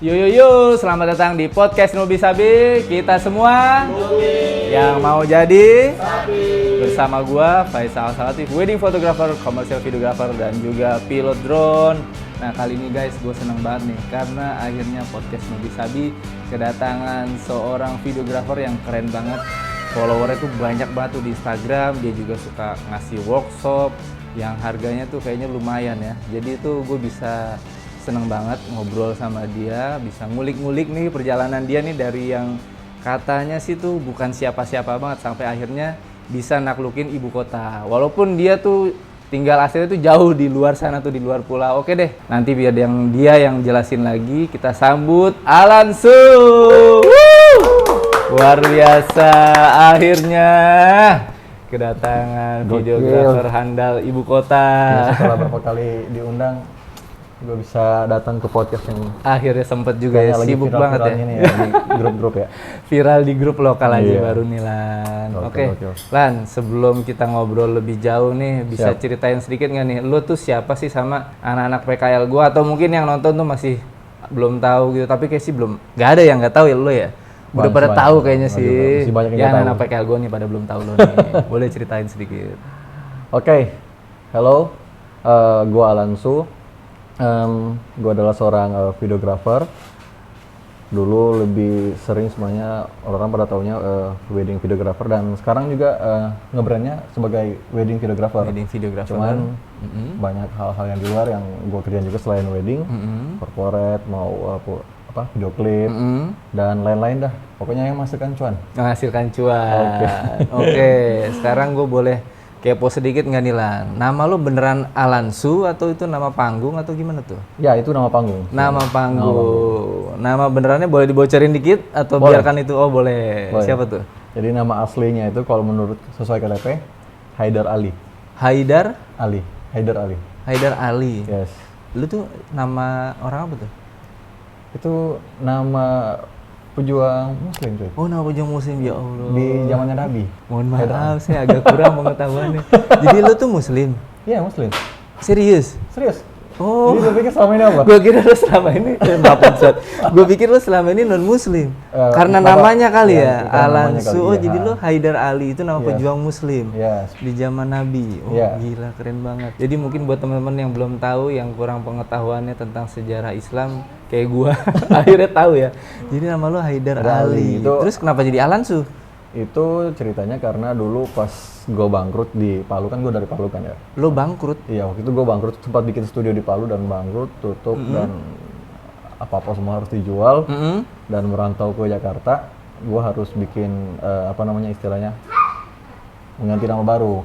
Yo, selamat datang di podcast Nubi Sabi. Kita semua yang mau jadi Sabi. Bersama gua Faisal Salatif, wedding photographer, commercial videographer, dan juga pilot drone. Nah, kali ini guys, gue seneng banget nih karena akhirnya podcast Nubi Sabi kedatangan seorang videographer yang keren banget. Followernya tuh banyak banget tuh di Instagram. Dia juga suka ngasih workshop yang harganya tuh kayaknya lumayan ya. Jadi itu gue bisa seneng banget ngobrol sama dia, bisa ngulik-ngulik nih perjalanan dia nih dari yang katanya sih tuh bukan siapa-siapa banget sampai akhirnya bisa naklukin ibu kota. Walaupun dia tuh tinggal aslinya tuh jauh di luar sana tuh, di luar pulau. Oke deh, nanti biar dia yang jelasin lagi. Kita sambut Alan Su. Luar biasa, akhirnya kedatangan videografer handal ibu kota. Setelah berapa kali diundang, gue bisa datang ke podcast yang akhirnya sempet juga ya, sibuk banget ya. Ini ya di grup-grup ya. Viral di grup lokal aja baru nih Lan. Oke. Lan, sebelum kita ngobrol lebih jauh nih, bisa ceritain sedikit nggak nih, lo tuh siapa sih sama anak-anak PKL gue, atau mungkin yang nonton tuh masih belum tahu gitu, tapi kayak sih belum, nggak ada yang nggak tahu ya lo ya. Udah pada tahu kayaknya sih. Ya anak PKL gue nih pada belum tahu lo nih. Boleh ceritain sedikit. Oke. Hello. Gue Alan Su. Gue adalah seorang videographer. Dulu lebih sering sebenarnya orang pada taunya wedding videographer, dan sekarang juga ngebrandnya sebagai wedding videographer. Wedding videographer. Cuman banyak hal-hal yang di luar yang gue kerjain juga selain wedding, corporate, mau video klip dan lain-lain dah. Pokoknya yang menghasilkan cuan. Menghasilkan cuan. Oke. Sekarang gue boleh kepo sedikit nggak nih Lan? Nama lo beneran Alan Su atau itu nama panggung atau gimana tuh? Ya, itu nama panggung. Nama panggung. Nama benerannya boleh dibocorin dikit atau boleh. Biarkan itu? Oh boleh. Siapa tuh? Jadi nama aslinya itu kalau menurut sesuai KTP Haidar Ali. Haidar Ali. Haidar Ali. Haidar Ali. Yes. Lu tuh nama orang apa tuh? Itu nama pejuang muslim cuy. Oh, nama pejuang muslim, ya Allah. Di zamannya Nabi. Mohon maaf, saya agak kurang pengetahuannya. Jadi lu tuh muslim? Iya, muslim. Serius? Serius. Oh. Jadi lu pikir selama ini apa? Gue kira lu selama ini gue pikir lu selama ini non muslim. Karena namanya kali ya, Alan Su. Oh, jadi lu Haidar Ali itu nama pejuang muslim. Di zaman Nabi. Oh, gila, keren banget. Jadi mungkin buat teman-teman yang belum tahu, yang kurang pengetahuannya tentang sejarah Islam kayak gua, akhirnya tahu ya. Jadi nama lu Haidar Ali. Terus kenapa jadi Alan Su? Itu ceritanya karena dulu pas gue bangkrut di Palu, kan gue dari Palu kan ya. Lo bangkrut? Iya, waktu itu gue bangkrut, sempat bikin studio di Palu dan bangkrut, tutup, dan apa-apa semua harus dijual, dan merantau ke Jakarta. Gue harus bikin istilahnya mengganti nama baru.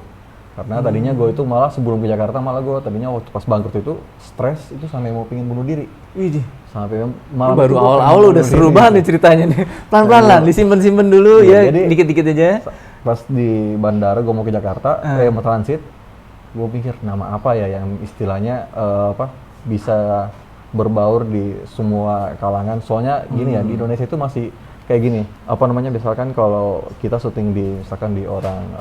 Karena tadinya gue itu malah sebelum ke Jakarta, malah gue tadinya waktu pas bangkrut itu stres itu sampai mau pingin bunuh diri. Widih. Sampai malam baru awal-awal udah seru banget nih ceritanya nih. Pelan-pelan lah, disimpan-simpan dulu ya, dikit-dikit aja. Pas di bandara gue mau ke Jakarta, mau transit, gue pikir nama apa ya yang istilahnya bisa berbaur di semua kalangan. Soalnya gini ya, di Indonesia itu masih kayak gini. Misalkan kalau kita syuting misalkan di orang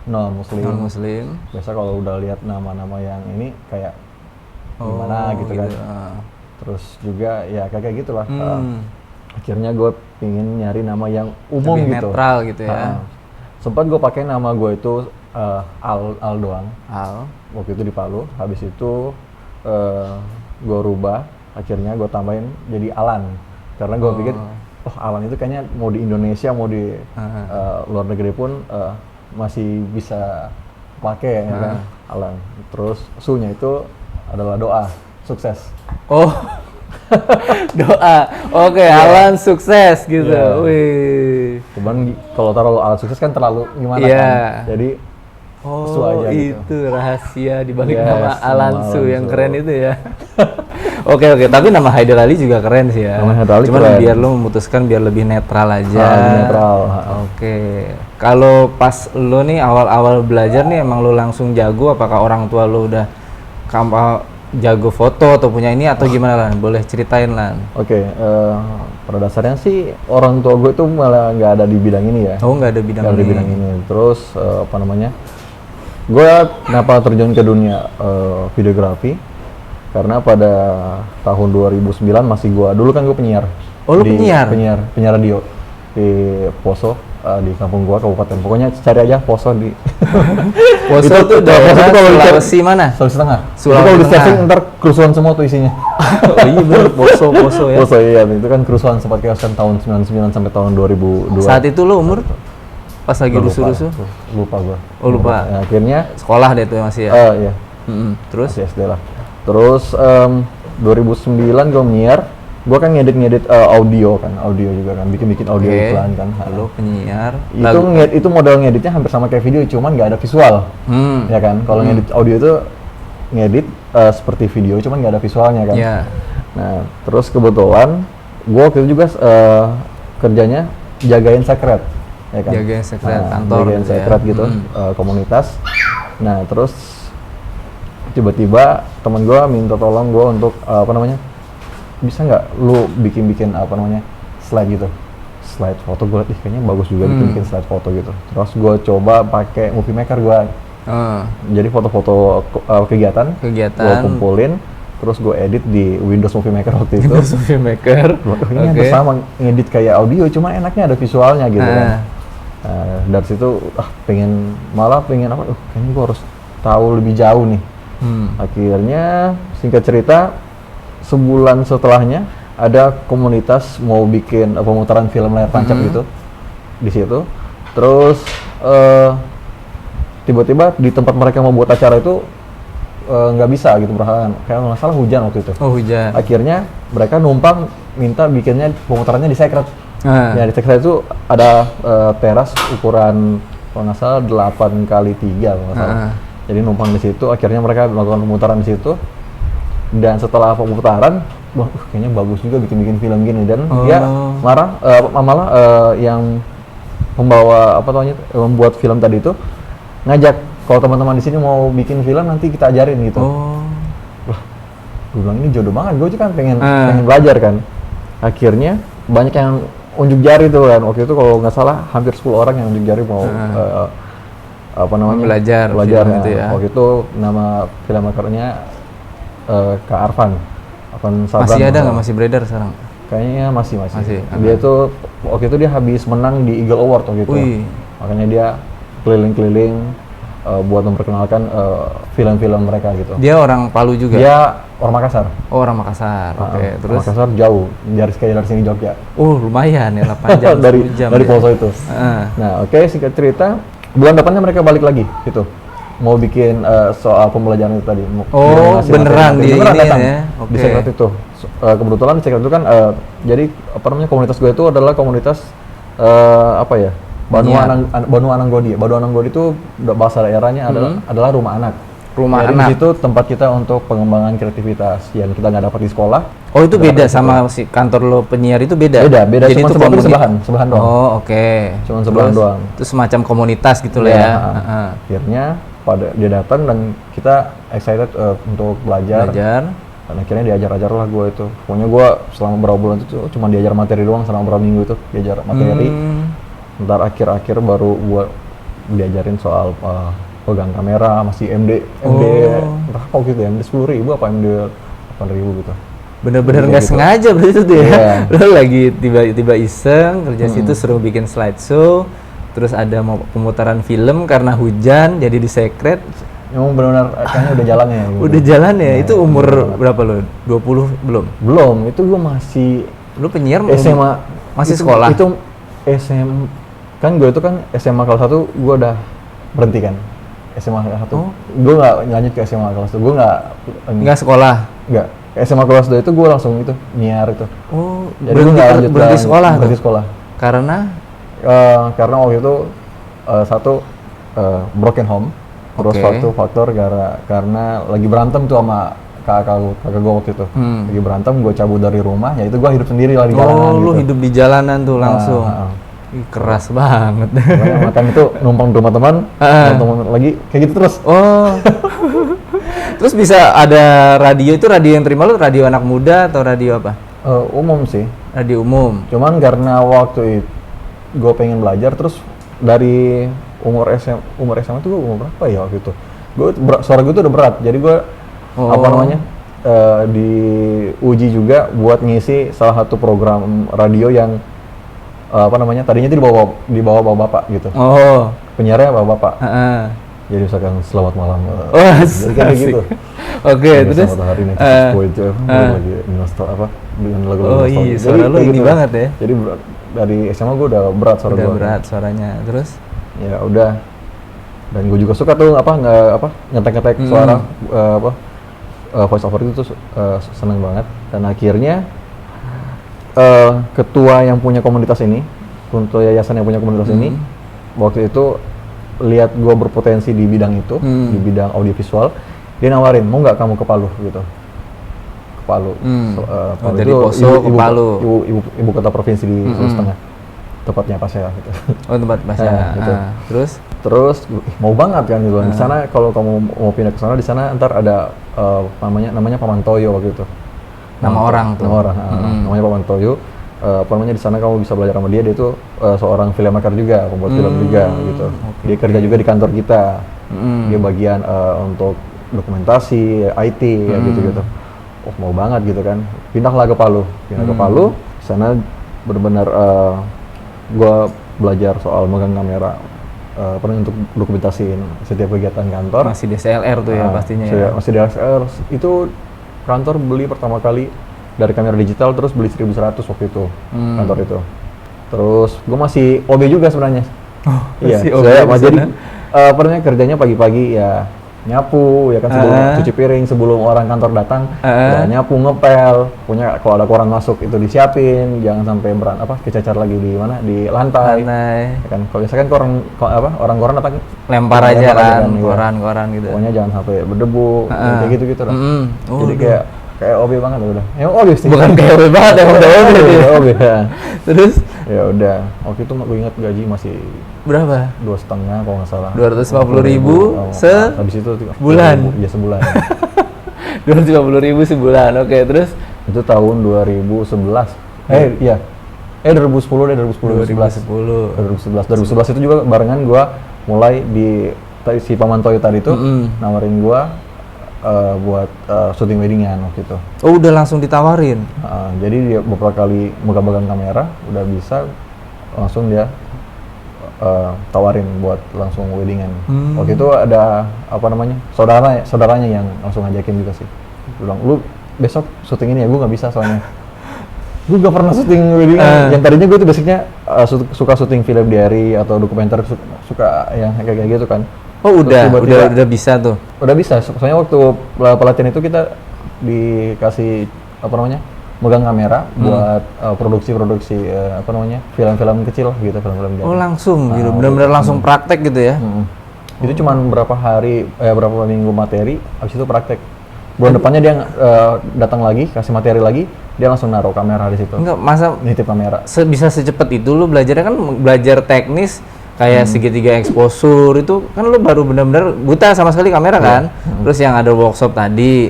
non muslim. Biasa kalau udah lihat nama-nama yang ini kayak gimana gitu kan. Terus juga ya kayak gitulah. Akhirnya gue pingin nyari nama yang umum lebih gitu, netral gitu ya. Sempat gue pakai nama gue itu Al doang. Al. Waktu itu di Palu. Habis itu gue rubah. Akhirnya gue tambahin jadi Alan. Karena gue pikir, Alan itu kayaknya mau di Indonesia, mau di luar negeri pun masih bisa pakai ya kan, Alan. Terus Su-nya itu adalah doa sukses. Oh. Doa. Oke, Alan sukses gitu. Wih. Cuman kalau taruh Alan sukses kan terlalu gimana kan. Jadi Su aja itu gitu. Rahasia di balik nama Alan Su yang keren itu ya. Oke, tapi nama Haidar Ali juga keren sih ya. Cuman keren. Biar lo memutuskan biar lebih netral aja. Lebih netral. Oke. Kalau pas lo nih awal-awal belajar nih, emang lo langsung jago? Apakah orang tua lo udah jago foto atau punya ini atau gimana Lan? Boleh ceritain Lan. Oke, pada dasarnya sih orang tua gue tuh malah nggak ada di bidang ini ya. Oh, nggak ada bidang ini. Terus gue kenapa terjun ke dunia videografi? Karena pada tahun 2009 masih dulu kan gue penyiar. Oh, lu penyiar? Penyiar radio di Poso, di kampung gua, kabupaten. Pokoknya cari aja Poso di Poso itu daerah Sulawesi mana? Sulawesi Tengah. Sulawesi Kalau di Tengah. searching ntar kerusuhan semua tuh isinya. Oh iya bener, Poso ya. Poso iya, itu kan kerusuhan sempat chaos kan tahun 99 sampai tahun 2002. Saat itu lu umur pas lagi rusuh-rusuh? Lupa gua. Oh lupa. Ya, akhirnya Sekolah deh tuh masih ya? iya. Terus? Masih SD lah. Terus 2009 gua menyiar. Gua kan ngedit audio juga kan, bikin audio iklan kan. Lu penyiar. Itu model ngeditnya hampir sama kayak video, cuman nggak ada visual. Ya kan? Kalau ngedit audio itu ngedit seperti video, cuman nggak ada visualnya kan. Yeah. Nah, terus kebetulan gua waktu itu juga kerjanya jagain sekret, ya kan? Jagain sekret kantor jagain gitu sekret ya. gitu, komunitas. Nah, terus tiba-tiba temen gua minta tolong gua untuk bisa nggak lu bikin slide gitu, slide foto. Gue liat kayaknya bagus juga bikin slide foto gitu. Terus gue coba pakai Movie Maker gue. Jadi foto-foto kegiatan gue kumpulin, terus gue edit di Windows Movie Maker waktu itu. Windows Movie Maker. Ini hampir sama ngedit kayak audio, cuma enaknya ada visualnya gitu kan. Dari situ pengen kayaknya gue harus tahu lebih jauh nih. Akhirnya singkat cerita, sebulan setelahnya ada komunitas mau bikin pemutaran film layar tancap gitu di situ. Terus tiba-tiba di tempat mereka mau buat acara itu nggak bisa gitu, berhalangan. Kayak nggak salah hujan waktu itu. Oh hujan. Akhirnya mereka numpang minta bikinnya pemutarannya di Secret. Ya di Secret itu ada teras ukuran kalau nggak salah 8x3 kalau nggak salah. Jadi numpang di situ. Akhirnya mereka melakukan pemutaran di situ. Dan setelah pemutaran, kayaknya bagus juga bikin film gini. Dan dia malah yang pembawa membuat film tadi itu ngajak, kalau teman-teman di sini mau bikin film nanti kita ajarin gitu. Wah, gue bilang ini jodoh banget. Gue juga kan pengen belajar kan. Akhirnya banyak yang unjuk jari tuh kan. Waktu itu kalau nggak salah hampir 10 orang yang unjuk jari mau belajar ya. Gitu ya. Waktu itu nama filmmakernya Kak Arfan Sabran. Masih ada nggak, masih beredar sekarang? Kayaknya masih. Dia tuh waktu itu dia habis menang di Eagle Award waktu itu. Makanya dia keliling-keliling buat memperkenalkan film-film mereka gitu. Dia orang Palu juga? Dia orang Makassar. Oh, orang Makassar. Oke, terus? Makassar jauh, dari sini Jogja. Lumayan ya, 8 jam, dari jam Poso itu. Nah, singkat cerita, bulan depannya mereka balik lagi gitu. Mau bikin soal pembelajaran itu tadi. Beneran di ini ya? Di Secret itu. Kebetulan di Secret itu kan, jadi komunitas gue itu adalah komunitas Banu Ananggodi. Banu Ananggodi itu bahasa daerahnya adalah rumah anak. Rumah Jadi anak. di situ tempat kita untuk pengembangan kreativitas yang kita nggak dapat di sekolah. Oh, itu beda sama si kantor lo penyiar itu beda? Beda. Jadi cuma sebelahan doang. Oh, oke. Cuma sebelahan doang. Itu semacam komunitas gitu lah ya. Akhirnya dia datang dan kita excited untuk belajar. Dan akhirnya diajar lah gue itu. Pokoknya gue selama beberapa bulan itu cuma diajar materi doang, selama beberapa minggu itu diajar materi. Ntar akhir-akhir baru gue diajarin soal pegang kamera, masih MD berapa gitu ya, MD 10.000 apa MD 8.000 gitu. Bener-bener nggak sengaja berarti tuh ya. Lo lagi tiba-tiba iseng kerja situ, suruh bikin slideshow, terus ada mau pemutaran film karena hujan jadi di Secret. Emang benar-benar kayaknya udah jalannya ya. Udah jalan ya. Itu umur berapa lo? 20 belum? Belum, itu gue masih. Lu penyiar SMA. Masih sekolah? Itu SM, kan gue itu kan SMA kelas 1 gue udah berhenti kan. SMA kelas 1. Gue nggak lanjut ke SMA kelas 1. Gue nggak sekolah? Nggak. SMA kelas 2 itu gue langsung itu nyiar itu. Jadi berhenti sekolah? Berhenti sekolah. Karena? Karena waktu itu satu broken home. Terus faktor karena lagi berantem tuh sama kakak gue waktu itu. Lagi berantem, gue cabut dari rumah, ya itu gue hidup sendiri lah di jalanan. Lu hidup di jalanan tuh langsung. Keras banget. Makan itu numpang di rumah teman lagi kayak gitu terus. Terus bisa ada radio, itu radio yang terima lu radio anak muda atau radio apa? Umum sih. Radio umum. Cuman karena waktu itu gue pengen belajar, terus dari umur SMA tuh gue umur berapa ya waktu itu? Suara gue tuh udah berat, jadi gue diuji juga buat ngisi salah satu program radio yang apa namanya, tadinya itu dibawa bapak gitu. Oh. Penyiarnya bapak. Heeh. Jadi misalkan selamat malam. Oh, jadi kayak asik. gitu. Oke, terus Selamat hari ini itu lagi apa dengan lagu-lagu oh nostalgia. iya, suara lu kayak ini banget ya. Jadi dari SMA gue udah berat suara Udah gue. berat suaranya. Terus Ya udah. Dan gue juga suka tuh ngetek suara voice over itu tuh seneng banget. Dan akhirnya ketua yang punya komunitas ini, untuk yayasan yang punya komunitas ini, waktu itu lihat gue berpotensi di bidang itu, di bidang audiovisual, dia nawarin, mau nggak kamu ke Palu gitu, ke Palu. Palu dari itu Poso ke Palu. ibu kota provinsi di Sulawesi Tengah, tepatnya Pasea gitu. oh tempat Pasea. Gitu. Terus mau banget kan gitu. Di sana kalau kamu mau pindah ke sana, di sana ntar ada namanya Paman Toyo waktu itu. Nama orang tuh. Nama orang, namanya Paman Toyo. Di sana kamu bisa belajar sama dia itu seorang filmmaker juga, pembuat film juga gitu. Dia kerja juga di kantor kita. Dia bagian untuk dokumentasi, IT ya gitu-gitu. Oh mau banget gitu kan. Pindahlah ke Palu. Ke Palu, di sana benar-benar gua belajar soal megang kamera. Untuk dokumentasiin setiap kegiatan kantor. Masih DSLR tuh ya pastinya ya. Masih DSLR. Itu kantor beli pertama kali dari kamera digital, terus beli 1100 waktu itu kantor itu. Terus gue masih OB juga sebenarnya. Iya, saya jadi kerjanya pagi-pagi ya nyapu ya kan, sebelum cuci piring, sebelum orang kantor datang udah nyapu, ngepel, kalau ada koran masuk itu disiapin, jangan sampai kececer lagi di lantai. Ya kan kalau biasa kan orang koran datang lempar aja kan koran gitu. Pokoknya jangan sampai berdebu, kayak gitu lah. Jadi kayak OB banget udah. Emang OB sih. Bukan kayak OB banget, emang udah OB ya. OB ya. Terus ya udah. Waktu itu gue ingat gaji masih berapa? 2,5 kalau nggak salah. 250.000 habis itu bulan. Iya sebulan. 250.000 sebulan. Oke, terus itu tahun 2011. 2011 itu juga barengan gue mulai si Paman Toyo tadi itu nawarin gue buat syuting weddingan waktu itu. Oh udah langsung ditawarin? Jadi dia beberapa kali megang kamera, udah bisa langsung dia tawarin buat langsung weddingan. Waktu itu ada saudaranya yang langsung ngajakin juga sih. Bilang, lu besok syuting ini ya, gue nggak bisa soalnya. Gue gak pernah syuting weddingan. Yang tadinya gue tuh basicnya suka syuting film diary atau dokumenter, suka yang kayak gitu kan. Oh udah bisa tuh? Udah bisa, soalnya waktu pelatihan itu kita dikasih megang kamera buat produksi film-film kecil gitu, film-film diary. Oh langsung gitu, benar-benar langsung praktek gitu ya? Itu cuman berapa minggu materi, habis itu praktek. Bulan depannya dia datang lagi, kasih materi lagi, dia langsung naruh kamera di situ. Enggak, masa nitip kamera. Bisa secepat itu lu belajarnya kan, belajar teknis kayak segitiga exposure itu kan lu baru benar-benar buta sama sekali kamera kan. Terus yang ada workshop tadi,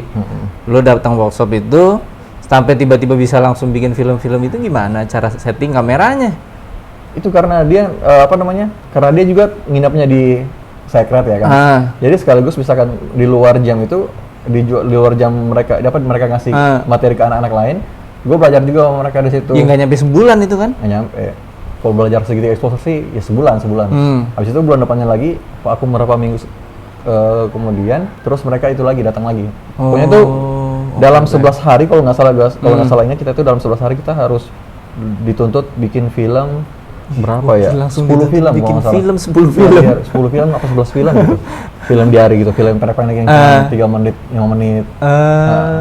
lu datang workshop itu sampai tiba-tiba bisa langsung bikin film-film itu gimana cara setting kameranya? Itu karena dia karena dia juga nginapnya di Secret ya kan. Jadi sekaligus misalkan di luar jam itu di luar jam mereka ngasih materi ke anak-anak lain, gue belajar juga sama mereka di situ. Ya nggak nyampe sebulan itu kan? Nggak nyampe. Kalau belajar segitiga exposure sih ya sebulan. Habis itu bulan depannya lagi, aku beberapa minggu kemudian, terus mereka itu lagi datang lagi. Pokoknya itu dalam 11 hari kalau nggak salah ingat, kita itu dalam 11 hari kita harus dituntut bikin film berapa ya? 10 film bikin kalau film 10 film. film. 10 film apa 11 film gitu. Film diary gitu, film pendek-pendek yang 3 menit, 5 menit.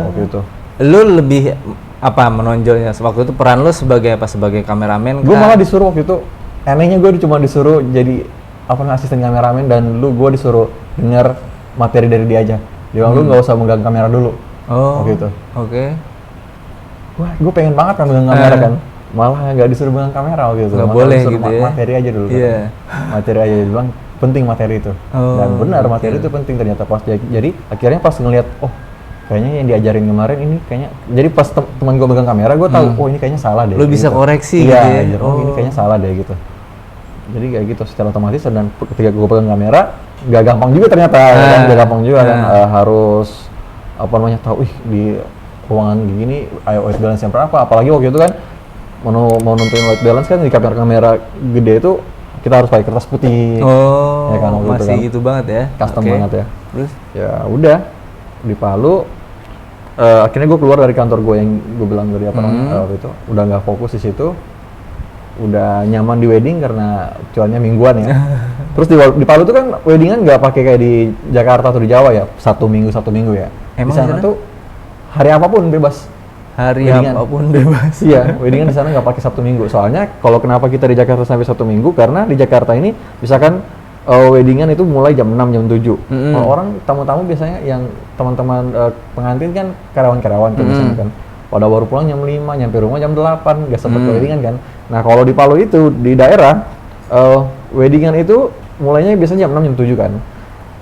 Waktu itu. Lu lebih apa menonjolnya waktu itu, peran lu sebagai apa? Sebagai kameramen? Gue malah disuruh waktu itu, anehnya gue cuma disuruh jadi asisten kameramen, dan gue disuruh denger materi dari dia aja. Dia bilang, lu nggak usah megang kamera dulu. Waktu itu. Oke. Wah, gue pengen banget kan megang kamera kan. Malah nggak disuruh megang kamera waktu itu. Nggak boleh gitu ya. Materi aja dulu. Iya. Materi aja, dia bilang penting materi itu. Dan benar materi itu penting ternyata pas. Jadi akhirnya pas ngelihat, kayaknya yang diajarin kemarin ini kayaknya, jadi pas teman gue megang kamera, gue tahu ini kayaknya salah deh. Lu bisa gitu. koreksi gitu ya. Ini kayaknya salah deh gitu. Jadi kayak gitu secara otomatis, dan ketika gue pegang kamera nggak gampang juga ternyata. Nggak gampang juga kan, harus apa namanya tahu di ruangan gini white balance yang berapa, apalagi waktu itu kan mau nentuin white balance kan di kamera gede itu kita harus pakai kertas putih. Oh, ya kan, masih itu kan itu banget ya. custom Oke. banget ya. Terus Ya udah di Palu akhirnya gue keluar dari kantor gue yang gue bilang dari apa namanya waktu itu, udah nggak fokus di situ, udah nyaman di wedding karena cuannya mingguan ya. Terus di Palu tuh kan weddingan nggak pakai kayak di Jakarta atau di Jawa ya, satu minggu ya. Emang di sana di sana? tuh hari apapun bebas. hari Weddingan. apapun bebas. Iya, weddingan di sana nggak pakai Sabtu Minggu. Soalnya kalau kenapa kita di Jakarta sampai Sabtu Minggu, karena di Jakarta ini misalkan weddingan itu mulai jam 6, jam 7. Kalau orang tamu-tamu biasanya yang teman-teman pengantin kan karyawan-karyawan kan biasanya kan. Pada baru pulang jam 5, nyampe rumah jam 8, nggak sempet weddingan kan. Nah, kalau di Palu itu di daerah weddingan itu mulainya biasanya jam 6, jam 7 kan.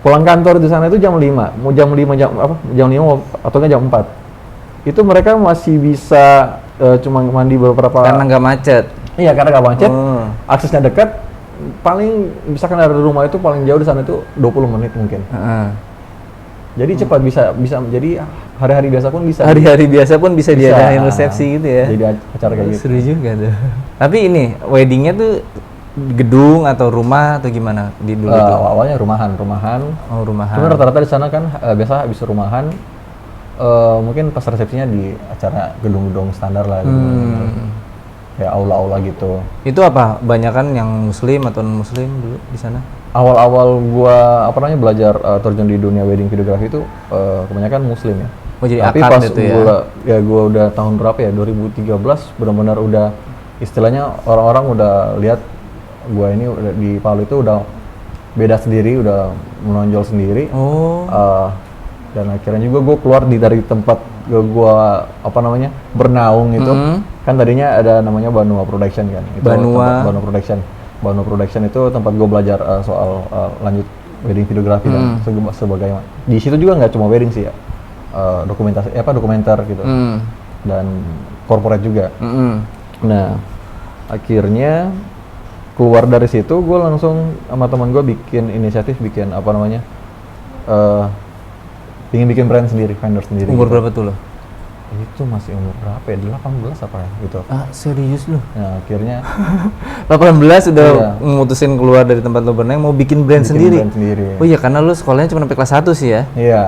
Pulang kantor di sana itu jam 5, mau jam 5 jam 5 atau nggak jam 4. Itu mereka masih bisa cuma mandi beberapa. Karena nggak macet. Iya, karena nggak macet, Oh. aksesnya dekat, paling misalkan dari rumah itu paling jauh di sana itu 20 menit mungkin. Heeh. Jadi cepat bisa jadi hari-hari biasa pun bisa. Hari-hari biasa pun bisa Bisa. diadain resepsi gitu ya. Jadi acara kayak gitu. Seru juga tuh. Tapi ini weddingnya tuh gedung atau rumah atau gimana di dulu tuh? Awalnya rumahan. Oh, rumahan. Cuma rata-rata di sana kan biasa habis rumahan, mungkin pas resepsinya di acara gedung-gedung standar lah, gitu. Kayak aula-aula gitu. Itu apa? Banyakan yang muslim atau non muslim dulu di sana? Awal-awal gua belajar terjun di dunia wedding videography itu kebanyakan muslim ya. Oh, jadi Tapi akad pas itu ya? gua udah tahun berapa ya, 2013 benar-benar udah istilahnya orang-orang udah lihat gua ini udah di Palu itu udah beda sendiri, udah menonjol sendiri. Oh. Dan akhirnya juga gue keluar dari tempat gue bernaung itu. Kan tadinya ada namanya Banua Production kan. Itu Banua. Banua Production. Banua Production itu tempat gue belajar soal lanjut wedding videography dan sebagainya. Di situ juga nggak cuma wedding sih ya, dokumenter gitu, dan corporate juga. Nah, akhirnya keluar dari situ gue langsung sama teman gue bikin inisiatif, bikin bikin brand sendiri, vendor sendiri. Umur gitu. berapa tuh lo? Itu masih umur berapa ya? 18 apa ya gitu. Ah, serius lo? Nah, akhirnya 18 udah Iya. memutusin keluar dari tempat lo bernaung mau bikin brand bikin sendiri. brand sendiri. Oh iya, karena lo sekolahnya cuma sampai kelas 1 sih ya. Iya.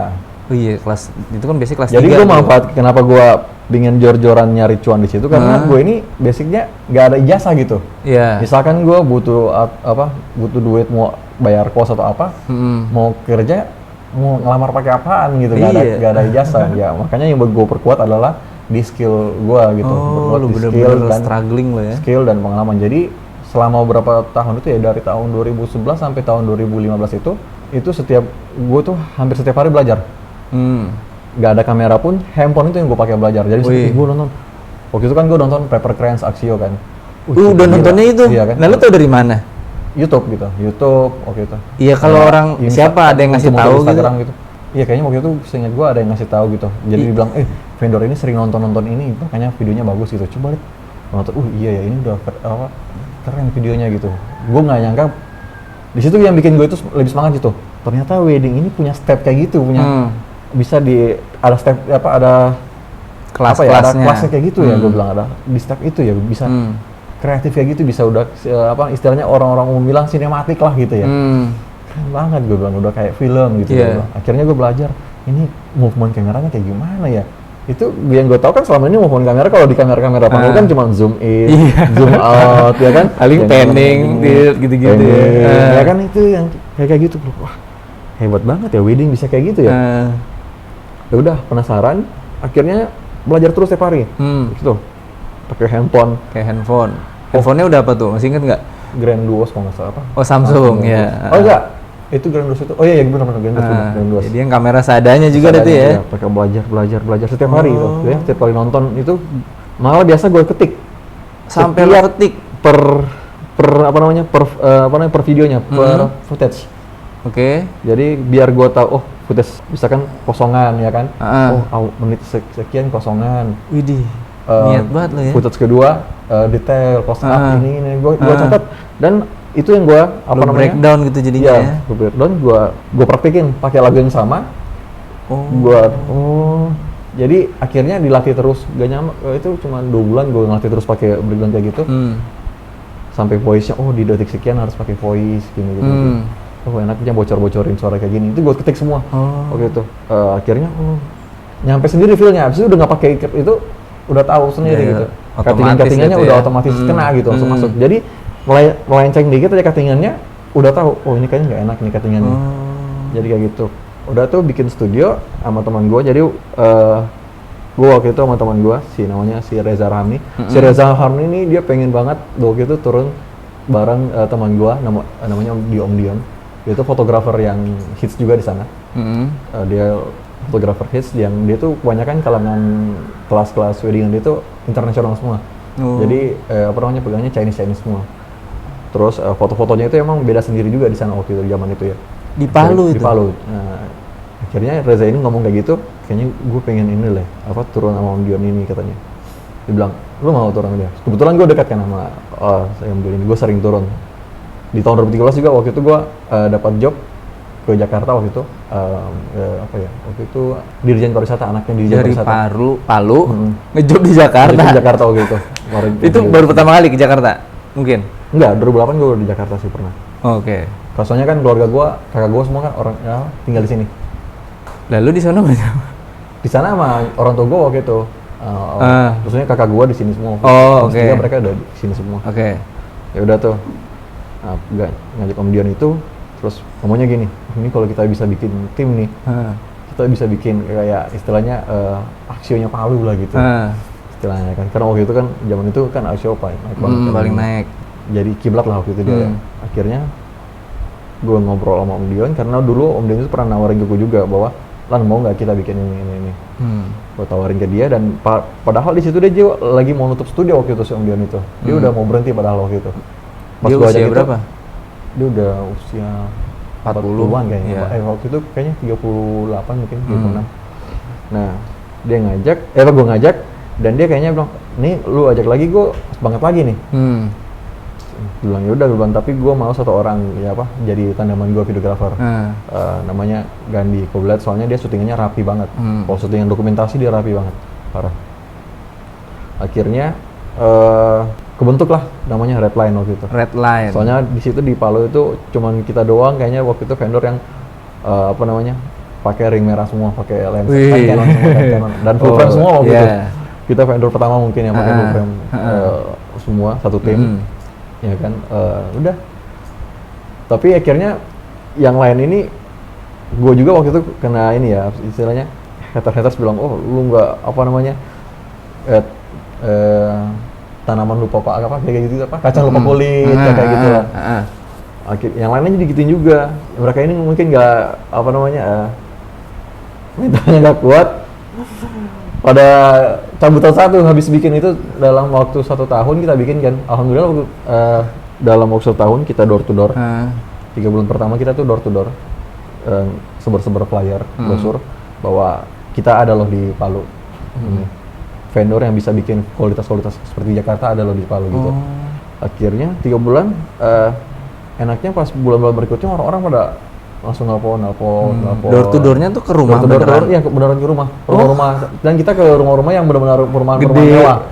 Oh iya, kelas itu kan biasanya kelas 3. Jadi gue manfaat kenapa gue pengen jor-joran nyari cuan di situ karena gue ini basicnya nggak ada ijazah gitu. Iya. Misalkan gue butuh butuh duit mau bayar kos atau apa, mau kerja, mau ngelamar pakai apaan gitu, nggak ada ijazah. Ya makanya yang gue perkuat adalah di skill gue gitu. Oh, Berkuat lu di bener-bener struggling lo ya. skill dan pengalaman. Jadi selama beberapa tahun itu ya, dari tahun 2011 sampai tahun 2015 itu setiap gue tuh hampir setiap hari belajar. Nggak ada kamera pun, handphone itu yang gue pakai belajar. Jadi gue nonton. Waktu itu kan gue nonton Paper Cranes Axio kan. Udah nontonnya itu? Iya kan? Nah, lu tau dari mana? YouTube gitu, YouTube waktu itu. Iya, kalau orang siapa ada yang ngasih tahu Instagram gitu. Iya, kayaknya waktu itu seingat gue ada yang ngasih tahu gitu. Jadi dibilang, vendor ini sering nonton ini, makanya videonya bagus gitu. Coba lihat. Nonton, iya ya, ini udah keren videonya gitu. Gue nggak nyangka. Di situ yang bikin gue itu lebih semangat gitu. Ternyata wedding ini punya step kayak gitu, punya bisa ada step ada kelas-kelasnya. Ada kelasnya kayak gitu ya. Gue bilang ada di step itu ya bisa. Kreatif kayak gitu, bisa udah istilahnya orang-orang umum bilang sinematik lah gitu ya. Keren banget gue bilang, udah kayak film gitu. Akhirnya gue belajar ini movement kameranya kayak gimana ya. Itu yang gue tahu kan selama ini movement kamera kalau di kamera panggung kan cuma zoom in, zoom out ya kan. Paling panning gitu-gitu ya. Ya kan, itu yang kayak gitu. Wah, hebat banget ya wedding bisa kayak gitu ya. Ya udah penasaran, akhirnya belajar terus setiap hari. Gitu. Pakai handphone. Kayak handphone. Handphonenya udah apa tuh? Masih inget nggak? Grand Duos kalau nggak salah apa? Oh, Samsung ya. Oh enggak, itu Grand Duos itu. Oh iya, benar Grand Duos. Jadi yang kamera seadanya juga ada tuh ya. Pakai belajar setiap hari gitu. Ya, setiap kali nonton itu malah biasa gue ketik. Sampai lo ketik per videonya, per footage. Oke. Jadi biar gue tahu, oh footage misalkan kosongan ya kan. Oh, menit sekian kosongan. Widih. Niat banget lo ya. Footage kedua detail, close up ini gue catat, dan itu yang gue breakdown gitu jadinya ya. Gue breakdown, gue praktekin pakai lagu yang sama. Jadi akhirnya dilatih terus, gak nyampe itu cuma 2 bulan gue ngelatih terus pakai breakdown kayak gitu. Sampai voice-nya, di detik sekian harus pakai voice gini gitu. Enaknya bocor-bocorin suara kayak gini. Itu gue ketik semua. Oke itu. Akhirnya nyampe sendiri feel-nya. Abis itu udah nggak pakai itu udah tahu sendiri gitu. Cutting-cuttingannya gitu udah ya? otomatis kena gitu langsung masuk. Jadi melenceng dikit aja cuttingannya udah tahu. Ini kayaknya nggak enak nih cuttingannya. Jadi kayak gitu. Udah tuh bikin studio sama teman gue. Jadi gue waktu itu sama teman gue namanya si Reza Rahmi. Si Reza Rahmi ini dia pengen banget waktu itu turun bareng teman gue namanya Om Dion. Dia tuh fotografer yang hits juga di sana. Dia fotografer hits yang dia tuh kebanyakan kalangan kelas-kelas wedding dia tuh internasional semua. Jadi pegangnya Chinese semua. Terus foto-fotonya itu emang beda sendiri juga di sana waktu itu zaman itu ya. Di Palu itu. Di Palu. Nah, akhirnya Reza ini ngomong kayak gitu, kayaknya gue pengen ini lah, turun sama Om Dion ini katanya. Dia bilang, lu mau turun sama dia? Kebetulan gue dekat kan sama Om Dion ini, gue sering turun. Di tahun 2013 juga waktu itu gue dapat job ke Jakarta waktu itu, waktu itu Dirjen Pariwisata, anaknya Dirjen Pariwisata. Dari Palu, ngejob di Jakarta. Di Jakarta waktu itu. Itu baru pertama kali ke Jakarta? Mungkin? Enggak, 2008 gue di Jakarta sih pernah. Oke. Soalnya kan keluarga gue, kakak gue semua kan orang tinggal di sini. Lalu di sana mana? Di sana sama orang tua gue waktu itu. Maksudnya kakak gue di sini semua. Oke. Mereka udah di sini semua. Oke. Ya udah tuh. Ngajak Om Dion itu, terus ngomongnya gini, ini kalau kita bisa bikin tim nih, kita bisa bikin kayak istilahnya Axio-nya Palu lah gitu. Istilahnya kan. Karena waktu itu kan zaman itu kan Axio naik banget. Paling naik. Jadi kiblat lah waktu itu dia. Akhirnya gue ngobrol sama Om Dion karena dulu Om Dion itu pernah nawarin ke gue juga bahwa Lan mau nggak kita bikin ini. Gue tawarin ke dia dan padahal di situ dia juga lagi mau nutup studio waktu itu si Om Dion itu. Dia udah mau berhenti padahal waktu itu. Pas dia usia berapa? Dia udah usia 40-an kayaknya. Yeah. Waktu itu kayaknya 38 mungkin 36. Nah, dia ngajak, gue ngajak dan dia kayaknya bilang, "Nih lu ajak lagi gue banget lagi nih." Bilang ya udah, tapi gue mau satu orang jadi tandaman gue videografer. Namanya Gandhi Koblet, soalnya dia syutingannya rapi banget. Kalau syutingan dokumentasi dia rapi banget, parah. Akhirnya kebentuk lah namanya Redline waktu itu. Redline. Soalnya di situ di Palu itu cuman kita doang kayaknya waktu itu vendor yang pakai ring merah semua, pakai lens Canon semua, dan full frame semua waktu itu. Kita vendor pertama mungkin yang pakai full frame semua satu tim. Ya kan, udah. Tapi akhirnya yang lain ini, gue juga waktu itu kena ini ya, istilahnya haters bilang, lu nggak tanaman lupa kayak gitu kacang lupa kulit kayak gitu lah. Yang lainnya jadi gituin juga. Mereka ini mungkin nggak mentalnya nggak kuat. Pada cabutan satu habis bikin itu dalam waktu 1 tahun kita bikin kan. Alhamdulillah dalam waktu 1 tahun kita door to door. 3 bulan pertama kita tuh door to door, sebar flyer, brosur bahwa kita ada loh di Palu. Vendor yang bisa bikin kualitas seperti Jakarta ada loh di Palu gitu. Akhirnya 3 bulan, enaknya pas bulan-bulan berikutnya orang-orang pada langsung nelpon. Door to door-nya tuh ke rumah beneran? Iya, beneran ke rumah. Rumah-rumah. Dan kita ke rumah-rumah yang benar-benar perumahan mewah.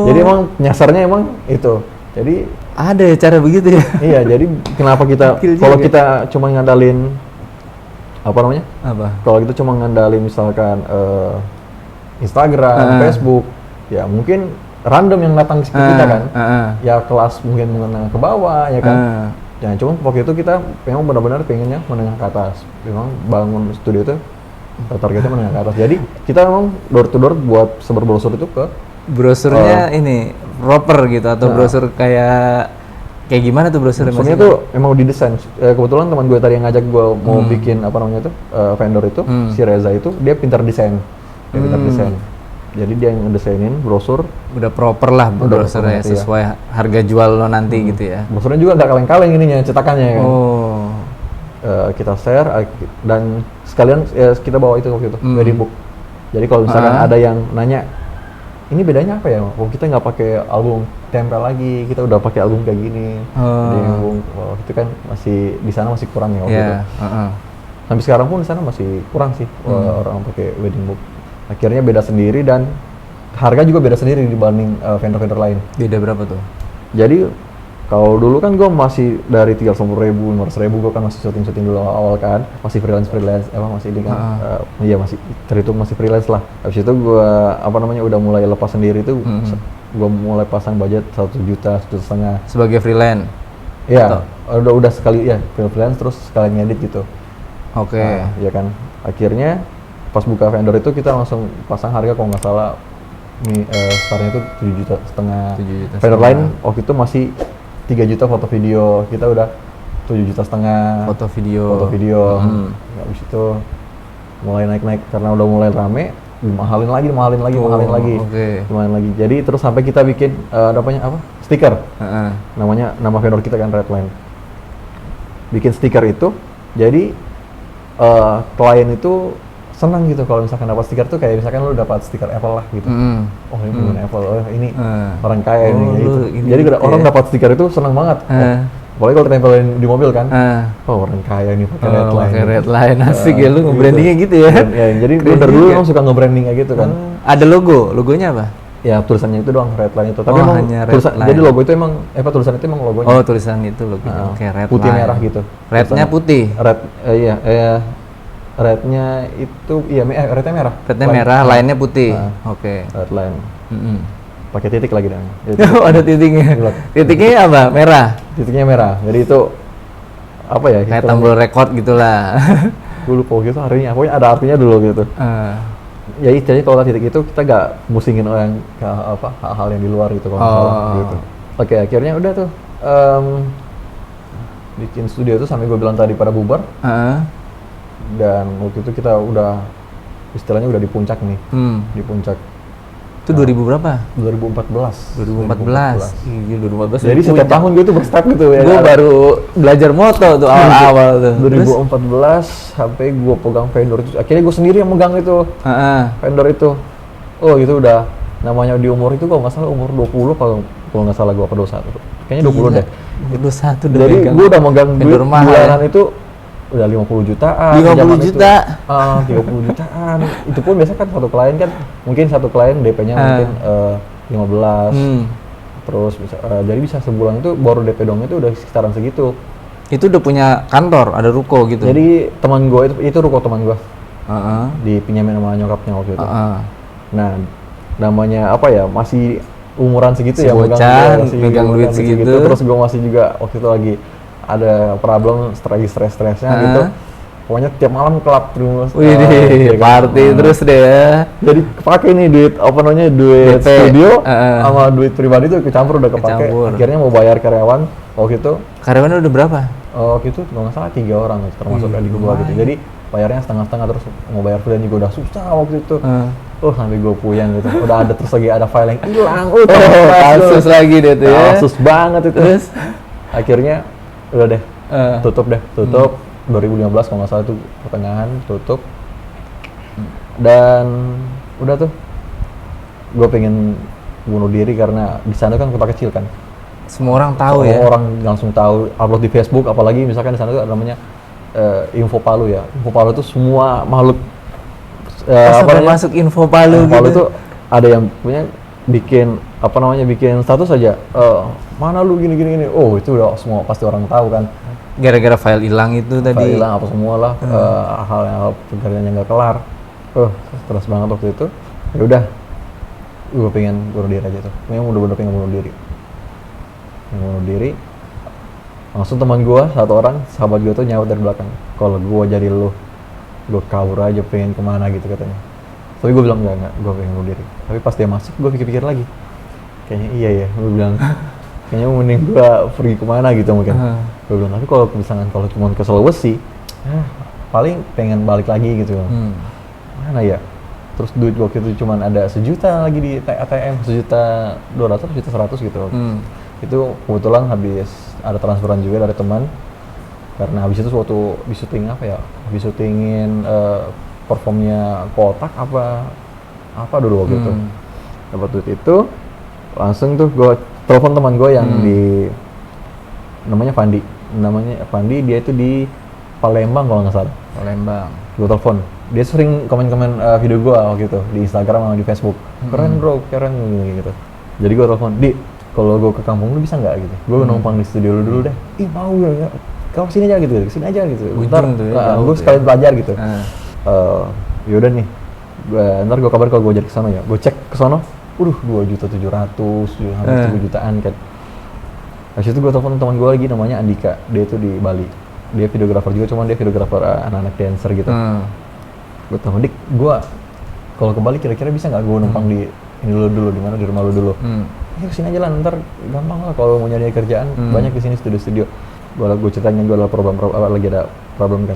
Jadi emang nyasarnya emang itu. Jadi ada ya cara begitu ya? Iya, jadi kenapa kita kalau kita cuma ngandalin kalau kita cuma ngandalin misalkan Instagram, Facebook, ya mungkin random yang datang ke kita kan. Ya kelas mungkin menengah ke bawah ya kan. Ya cuma waktu itu kita memang benar-benar pengennya menengah ke atas. Memang bangun studio itu targetnya menengah ke atas. Jadi kita memang door to door buat sebar brosur itu ke brosurnya ini proper gitu atau brosur kayak gimana tuh brosurnya? Brosurnya tuh emang didesain. Kebetulan teman gue tadi yang ngajak gue mau bikin vendor itu, si Reza itu dia pintar desain. Jadi dia yang ngedesainin brosur. Udah proper lah brosurnya sesuai harga jual lo nanti gitu ya. Brosurnya juga nggak kaleng-kaleng ininya cetakannya kan. Kita share dan sekalian kita bawa itu waktu itu wedding book. Jadi kalau misalkan ada yang nanya, ini bedanya apa ya? Kita nggak pakai album tempel lagi, kita udah pakai album kayak gini. Itu kan masih di sana masih kurang ya waktu itu. Sampai sekarang pun di sana masih kurang sih orang pakai wedding book. Akhirnya beda sendiri dan harga juga beda sendiri dibanding vendor-vendor lain. Beda berapa tuh? Jadi kalau dulu kan gue masih dari 350.000, 500.000 gue kan masih syuting dulu awal kan, masih freelance, masih ini kan, iya masih terhitung masih freelance lah. Habis itu gue udah mulai lepas sendiri tuh, gue mulai pasang budget 1 juta, 1,5 juta. Sebagai freelance? Iya, udah sekali ya freelance terus sekalian ngedit gitu. Oke. Iya kan, akhirnya pas buka vendor itu kita langsung pasang harga kalau nggak salah, startnya itu 7,5 juta. Vendor lain waktu itu masih 3 juta foto video, kita udah 7,5 juta foto video. Habis itu mulai naik karena udah mulai rame, mahalin lagi. Okay. Lumayan lagi. Jadi terus sampai kita bikin stiker. Nama vendor kita kan Redline. Bikin stiker itu, jadi klien itu senang gitu kalau misalkan dapat stiker tuh kayak misalkan lu dapat stiker Apple lah gitu. Oh ini pengguna Apple, ini orang kaya ini gitu. Jadi orang dapat stiker itu senang banget. Apalagi kalau ditempelin di mobil kan. Oh orang kaya nih pakai Redline. Pakai Redline asik ya, lu nge-brandingnya gitu ya. Jadi gue dari dulu emang suka nge-branding kayak gitu kan. Ada logonya apa? Ya tulisannya itu doang Redline itu. Tapi emang hanya tulisan, jadi logo itu emang tulisan itu emang logonya. Oh tulisan itu logonya. Oke, Redline. Putih merah gitu. Rednya putih. Rednya itu rednya merah. Rednya merah, lainnya putih. Oke. Redline. Pakai titik lagi dong. Oh ada titiknya. Titiknya apa? Merah. Titiknya merah. Jadi itu apa ya? Kayak tombol record gitulah. Gue lupa gitu artinya. Pokoknya ada artinya dulu gitu. Jadi kalau titik itu kita gak musingin orang ke hal-hal yang di luar gitu kalau salah gitu. Oke, akhirnya udah tuh bikin studio itu sampai gue bilang tadi pada bubar. Dan waktu itu kita udah istilahnya udah di puncak nih. Di puncak. Itu 2000 berapa? 2014. 2014. Iya, 2014. Jadi setiap tahun gue tuh berstart gitu ya. Gue baru belajar moto tuh awal-awal tuh. 2014 sampai gue pegang vendor itu. Akhirnya gue sendiri yang megang itu. Vendor itu. Oh gitu udah namanya di umur itu kalau nggak salah umur 20 kalau nggak salah gue apa 21. Kayaknya 20 deh. 21 udah. Jadi gue udah megang duit bulanan itu udah 50 jutaan. 50 juta. 30 jutaan. Itu pun biasa kan satu klien DP-nya mungkin 15. Terus jadi bisa sebulan itu baru DP dong itu udah sekitaran segitu. Itu udah punya kantor, ada ruko gitu. Jadi teman gue itu ruko teman gue. Dipinjamin sama nyokapnya waktu itu. Nah, namanya masih umuran segitu ya, megang duit segitu. Terus gue masih juga waktu itu lagi ada problem stresnya gitu. Pokoknya tiap malam kelap terus. Party terus deh ya. Jadi kepake nih duit duit studio sama duit pribadi tuh kecampur udah kepake. Akhirnya mau bayar karyawan waktu itu. Karyawannya udah berapa? Waktu itu kalau nggak salah 3 orang termasuk adik gue gitu. Jadi bayarnya setengah-setengah terus mau bayar freelance juga udah susah waktu itu. Sampai gue puyeng gitu. Udah ada terus lagi ada file yang hilang. Kasus lagi deh tuh ya. Kasus banget itu. Terus akhirnya udah deh. Tutup 2015 kalau nggak salah itu pertengahan tutup. Dan udah tuh gue pengen bunuh diri karena di sana kan kota kecil kan. Semua orang tahu ya. Orang langsung tahu, upload di Facebook, apalagi misalkan di sana tuh namanya Info Palu ya. Info Palu itu semua makhluk masuk Info Palu gitu. Palu itu ada yang punya bikin status aja. Mana lu gini. Oh, itu udah semua pasti orang tahu kan. Gara-gara file hilang itu tadi. File hilang apa semua lah, hal pekerjaan yang nggak kelar. Stres banget waktu itu. Ya udah, gue pengen bunuh diri aja tuh. Bener-bener pengen bunuh diri. Langsung teman gue, satu orang, sahabat gue tuh nyaut dari belakang. Kalau gue jadi lu, gue kabur aja pengen kemana gitu katanya. Tapi gue bilang enggak, gue pengen bunuh diri. Tapi pas dia masuk, gue pikir-pikir lagi. Kayaknya iya ya, gue bilang kayaknya mending gue pergi kemana gitu mungkin. Gue bilang, tapi kalau misalkan cuma ke Sulawesi, paling pengen balik lagi gitu. Mana ya? Terus duit waktu itu cuma ada 1 juta lagi di ATM, 1.200.000, 1.100.000 gitu. Itu kebetulan habis ada transferan juga dari teman. Karena habis itu waktu habis syutingin performnya Kotak apa dulu waktu itu. Dapat duit itu, langsung tuh gue telepon teman gue yang namanya Fandi, dia itu di Palembang kalau nggak salah. Palembang. Gue telepon, dia sering komen-komen video gue waktu itu di Instagram sama di Facebook. Keren bro, keren gitu. Jadi gue telepon, Di, kalau gue ke kampung lu bisa nggak gitu? Gue numpang di studio lu dulu deh. Ih mau ya, kau sini aja gitu, kesini aja gitu. Ntar gue sekalian belajar gitu. Yaudah nih, ntar gue kabar kalau gue jadi kesana ya. Gue cek kesana, 2.700.000, hampir 3 jutaan kan. Habis itu gue telepon teman gue lagi namanya Andika, dia itu di Bali. Dia videografer juga, cuman dia videografer anak-anak dancer gitu. Gue telepon, Dik, gue kalau ke Bali kira-kira bisa nggak gue numpang di ini dulu di mana, di rumah lu dulu. Ya kesini aja lah, ntar gampang lah kalau mau nyari kerjaan, banyak di sini studio-studio. Gue ceritain gue ada lagi ada problem kan.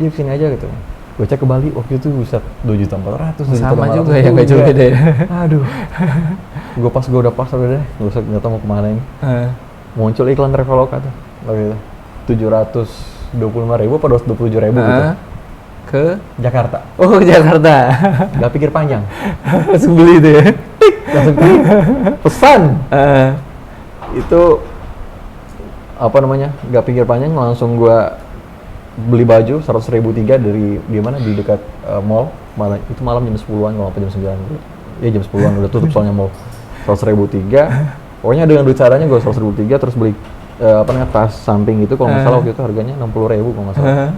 Iya kesini aja gitu. Gue cek ke Bali waktu itu bisa 2.400.000. Sama juga ya, nggak jauh beda ya. Aduh. Gue udah pasar udah deh, nggak tahu mau kemana ini. Muncul iklan Traveloka tuh, waktu itu 725.000 apa 227.000 gitu. Ke Jakarta. Oh, ke Jakarta. Gak pikir panjang. Langsung beli itu ya. Langsung klik, pesan. Itu apa namanya? Gak pikir panjang, langsung gua beli baju 100.000 tiga dari di mana, di dekat mall. Itu malam jam 10-an kalau apa jam 9. Ya jam 10-an udah tutup soalnya mall. 100.000 tiga. Pokoknya dengan duit caranya gue 100.000 tiga, terus beli tas samping itu kalau nggak salah waktu itu harganya 60.000 kalau nggak salah.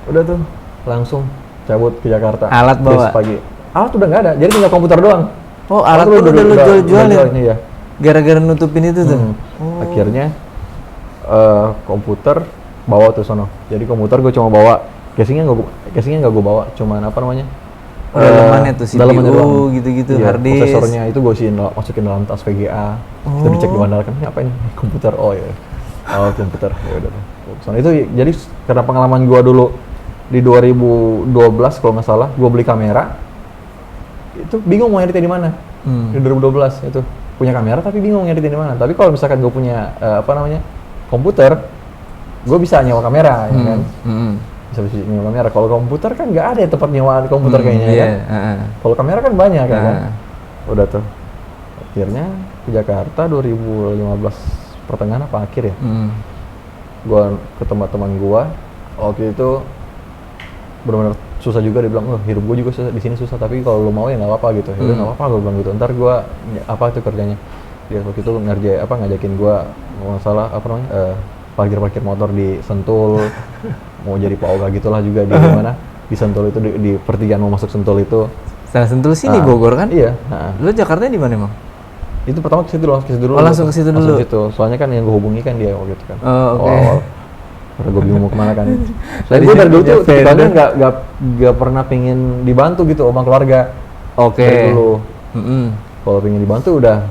Udah tuh langsung cabut ke Jakarta. Alat bawa? Pagi. Alat udah nggak ada, jadi tinggal komputer doang. Oh, alat tuh udah lu jual-jualin? Iya. Gara-gara nutupin itu tuh? Akhirnya komputer bawa tuh sono. Jadi komputer gue cuma bawa, casingnya nggak gue bawa, cuman apa namanya? Dalamannya tuh CPU gitu-gitu, iya, hard disk. Prosesornya itu gue masukin dalam tas VGA. Terus dicek di bandara kan, ini apa ini? Komputer. Oh ya. Oh, komputer. Ya udah. Soalnya itu jadi karena pengalaman gue dulu di 2012 kalau nggak salah, gue beli kamera. Itu bingung mau editnya di mana. Di 2012 itu punya kamera tapi bingung ngeditnya di mana. Tapi kalau misalkan gue punya komputer, gue bisa nyewa kamera ya kan. Bisa nyewa kamera. Kalau komputer kan nggak ada ya tempat nyewa komputer kayaknya ya. Kalau kamera kan banyak kan. Udah tuh. Akhirnya ke Jakarta 2015 pertengahan apa akhir ya. Gua ke teman-teman gua. Waktu itu benar-benar susah juga, dia bilang, hidup gua juga susah, di sini susah, tapi kalau lu mau ya nggak apa-apa gitu. Ya udah nggak apa-apa, gua bilang gitu. Ntar gua apa itu kerjanya. Dia waktu itu ngajakin gua nggak salah parkir motor di Sentul. Mau jadi PAOK gitulah juga di mana di Sentul itu di pertigaan mau masuk Sentul itu. Setelah Sentul sini Bogor kan? Iya. Lu Jakarta di mana emang? Itu pertama ke situ dulu. Oh, langsung ke situ dulu. Soalnya kan yang gue hubungi kan dia waktu itu kan. Oh, oke. Karena gue bingung mau kemana kan. Dan gue dari dulu tuh tipikalnya nggak pernah pengen dibantu gitu sama keluarga. Oke. Dari dulu. Kalau pengen dibantu udah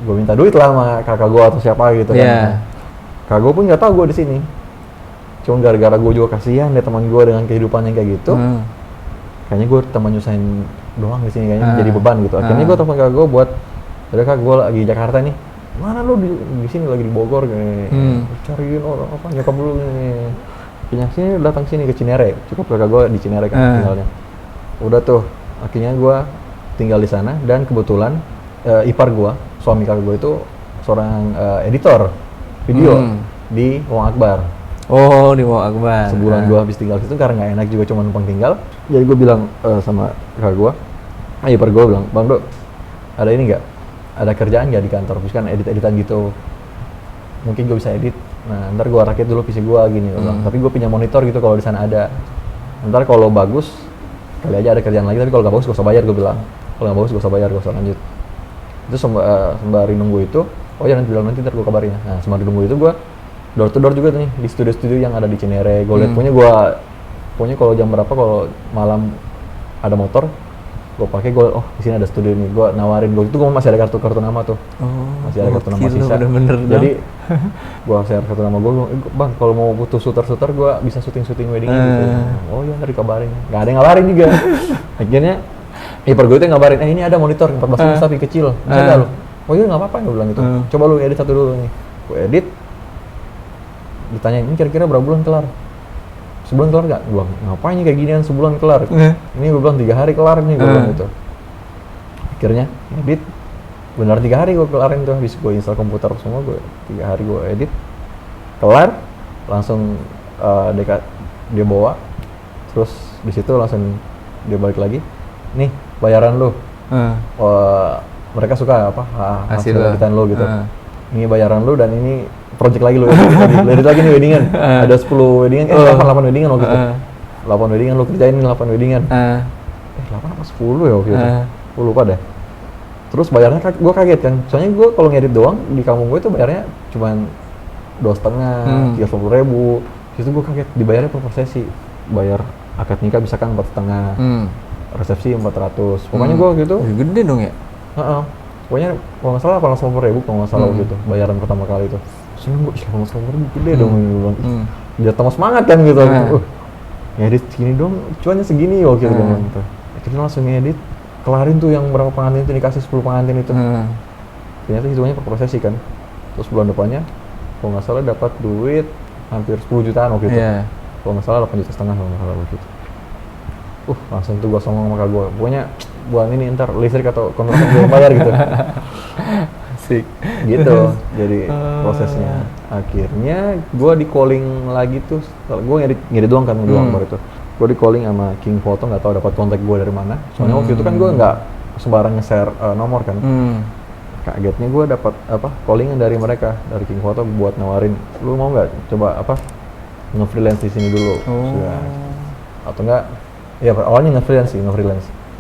gue minta duit lah sama kakak gue atau siapa gitu kan. Kakak gue pun nggak tahu gue di sini. Cuma gara-gara gue juga kasihan deh teman gue dengan kehidupan yang kayak gitu. Kayaknya gue teman nyusahin doang di sini kayaknya jadi beban gitu. Akhirnya gue telepon kakak gue buat, udah kak gue lagi di Jakarta nih. Mana lu di sini lagi di Bogor gini. Cariin orang apa nyokap dulu nih. Kayaknya sini datang sini ke Cinere. Cukup kakak gue di Cinere kan tinggalnya. Udah tuh, akhirnya gue tinggal di sana dan kebetulan ipar gue, suami kakak gue itu seorang editor video di Wong Akbar. Oh, di Wong Akbar. Sebulan gue habis tinggal situ karena nggak enak juga cuma numpang tinggal. Jadi gue bilang sama kakak gue, ipar gue bilang, Bang Dok, ada ini nggak? Ada kerjaan nggak di kantor? Terus kan edit-editan gitu. Mungkin gue bisa edit. Nah, ntar gue rakit dulu PC gue gini. Tapi gue punya monitor gitu kalau di sana ada. Ntar kalau bagus, kali aja ada kerjaan lagi. Tapi kalau nggak bagus, gue usah bayar. Gue bilang, kalau nggak bagus, gue usah bayar. Gue usah lanjut. Itu sembari nunggu itu, oh ya nanti ntar gue kabarin. Nah, sembari nunggu itu gue door to door juga nih di studio-studio yang ada di Cinere. Gue liat punya kalau jam berapa kalau malam ada motor, gue pakai di sini ada studio nih. Gue nawarin, itu gue masih ada kartu nama tuh. Masih ada kartu nama sisa. Jadi gue share kartu nama gue, Bang kalau mau butuh shooter gue bisa syuting wedding gitu. Oh iya ntar dikabarin. Gak ada yang ngabarin juga. Akhirnya ipar gue itu ngabarin, ini ada monitor 14 inch tapi kecil, bisa gak lu? Oh iya nggak apa-apa, gue bilang gitu. Coba lu edit satu dulu nih. Gue edit. Ditanya, ini kira-kira berapa bulan kelar? Sebulan kelar gak? Gue bilang, ngapain nih kayak ginian sebulan kelar? Ini gue bilang 3 hari kelar nih, gue bilang gitu. Akhirnya edit, benar 3 hari gue kelarin tuh, habis gue install komputer semua, 3 hari gue edit, kelar, langsung dia bawa, terus di situ langsung dia balik lagi, nih bayaran lu. Mereka suka apa hasil editan lu gitu. Ini bayaran lu dan ini project lagi lu edit lagi nih weddingan. Ada 10 weddingan, 8 weddingan waktu itu. 8 weddingan lu kerjain nih 8 weddingan. 8 apa 10 ya waktu itu. Gue lupa deh. Terus bayarnya gue kaget kan, soalnya gue kalau ngedit doang di kampung gue itu bayarnya cuman 2,5, 30.000. Itu gue kaget dibayarnya per prosesi. Bayar akad nikah misalkan 4,5, resepsi 400. Pokoknya gue gitu. Gede dong ya? Pokoknya kalau nggak salah 850.000 kalau nggak salah gitu bayaran pertama kali itu. Soalnya gue 850.000 gede dong. Dia tambah semangat kan gitu. Ngedit segini dong, cuannya segini waktu itu gitu. Akhirnya langsung ngedit. Kelarin tuh yang berapa pengantin itu dikasih 10 pengantin itu. Ternyata hitungannya per prosesi kan. Terus bulan depannya kalau nggak salah dapat duit hampir 10 jutaan waktu itu. Kalau nggak salah 8,5 juta kalau nggak salah waktu itu. Langsung tuh gue sama kakak gue. Pokoknya buat ini ntar listrik atau kontrakan gue bayar gitu. Asik. Gitu. Jadi prosesnya. Akhirnya gue di calling lagi tuh. Gue ngedit doang kan doang baru itu. Gue di calling sama King Photo, nggak tahu dapat kontak gue dari mana. Soalnya waktu itu kan gue nggak sembarang nge-share nomor kan. Kagetnya gue dapat callingan dari mereka, dari King Photo buat nawarin, lu mau nggak coba nge-freelance di sini dulu. Atau enggak, ya awalnya nge-freelance.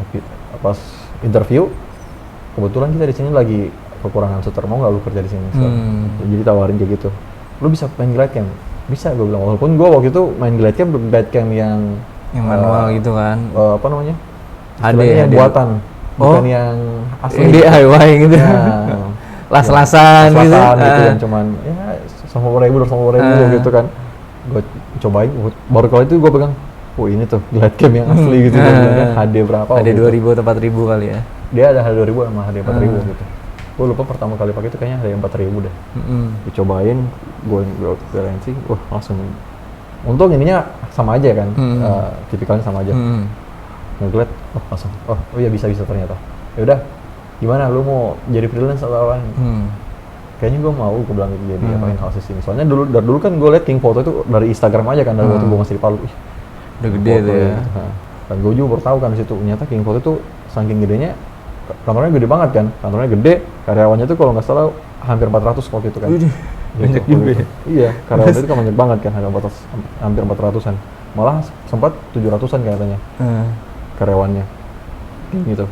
Tapi pas interview, kebetulan kita di sini lagi kekurangan shooter, mau nggak lu kerja di sini? Jadi tawarin kayak gitu. Lu bisa main glide cam? Bisa, gue bilang. Walaupun gue waktu itu main glide cam yang manual gitu kan. Apa namanya? HD yang buatan, bukan yang asli. DIY gitu. Las-lasan gitu. Gitu yang cuman ya 150.000 gitu kan. Gue cobain, baru kali itu gue pegang, ini tuh glide cam yang asli gitu kan. HD berapa? HD 2000 atau 4000 kali ya. Dia ada HD 2000 sama HD 4000 gitu. Gue lupa pertama kali pakai itu kayaknya ada yang 4.000 deh. Dicobain, gue referensi, langsung. Untung ininya sama aja kan, tipikalnya sama aja. Ngeliat, langsung, iya bisa ternyata. Ya udah, gimana lu mau jadi freelance atau apa? Kayaknya gue mau, gue bilang jadi in-house ini. Soalnya dari dulu kan gue liat King Photo itu dari Instagram aja kan, dari waktu gue masih di Palu. Udah gede tuh ya. Dan gue juga baru tahu kan di situ, ternyata King Photo itu saking gedenya, kantornya gede banget kan, kantornya gede, karyawannya tuh kalau nggak salah hampir 400 waktu itu kan. Banyak juga ya? Iya, karyawannya itu kan banyak banget kan, hampir 400-an. Malah sempat 700-an katanya karyawannya. Gitu.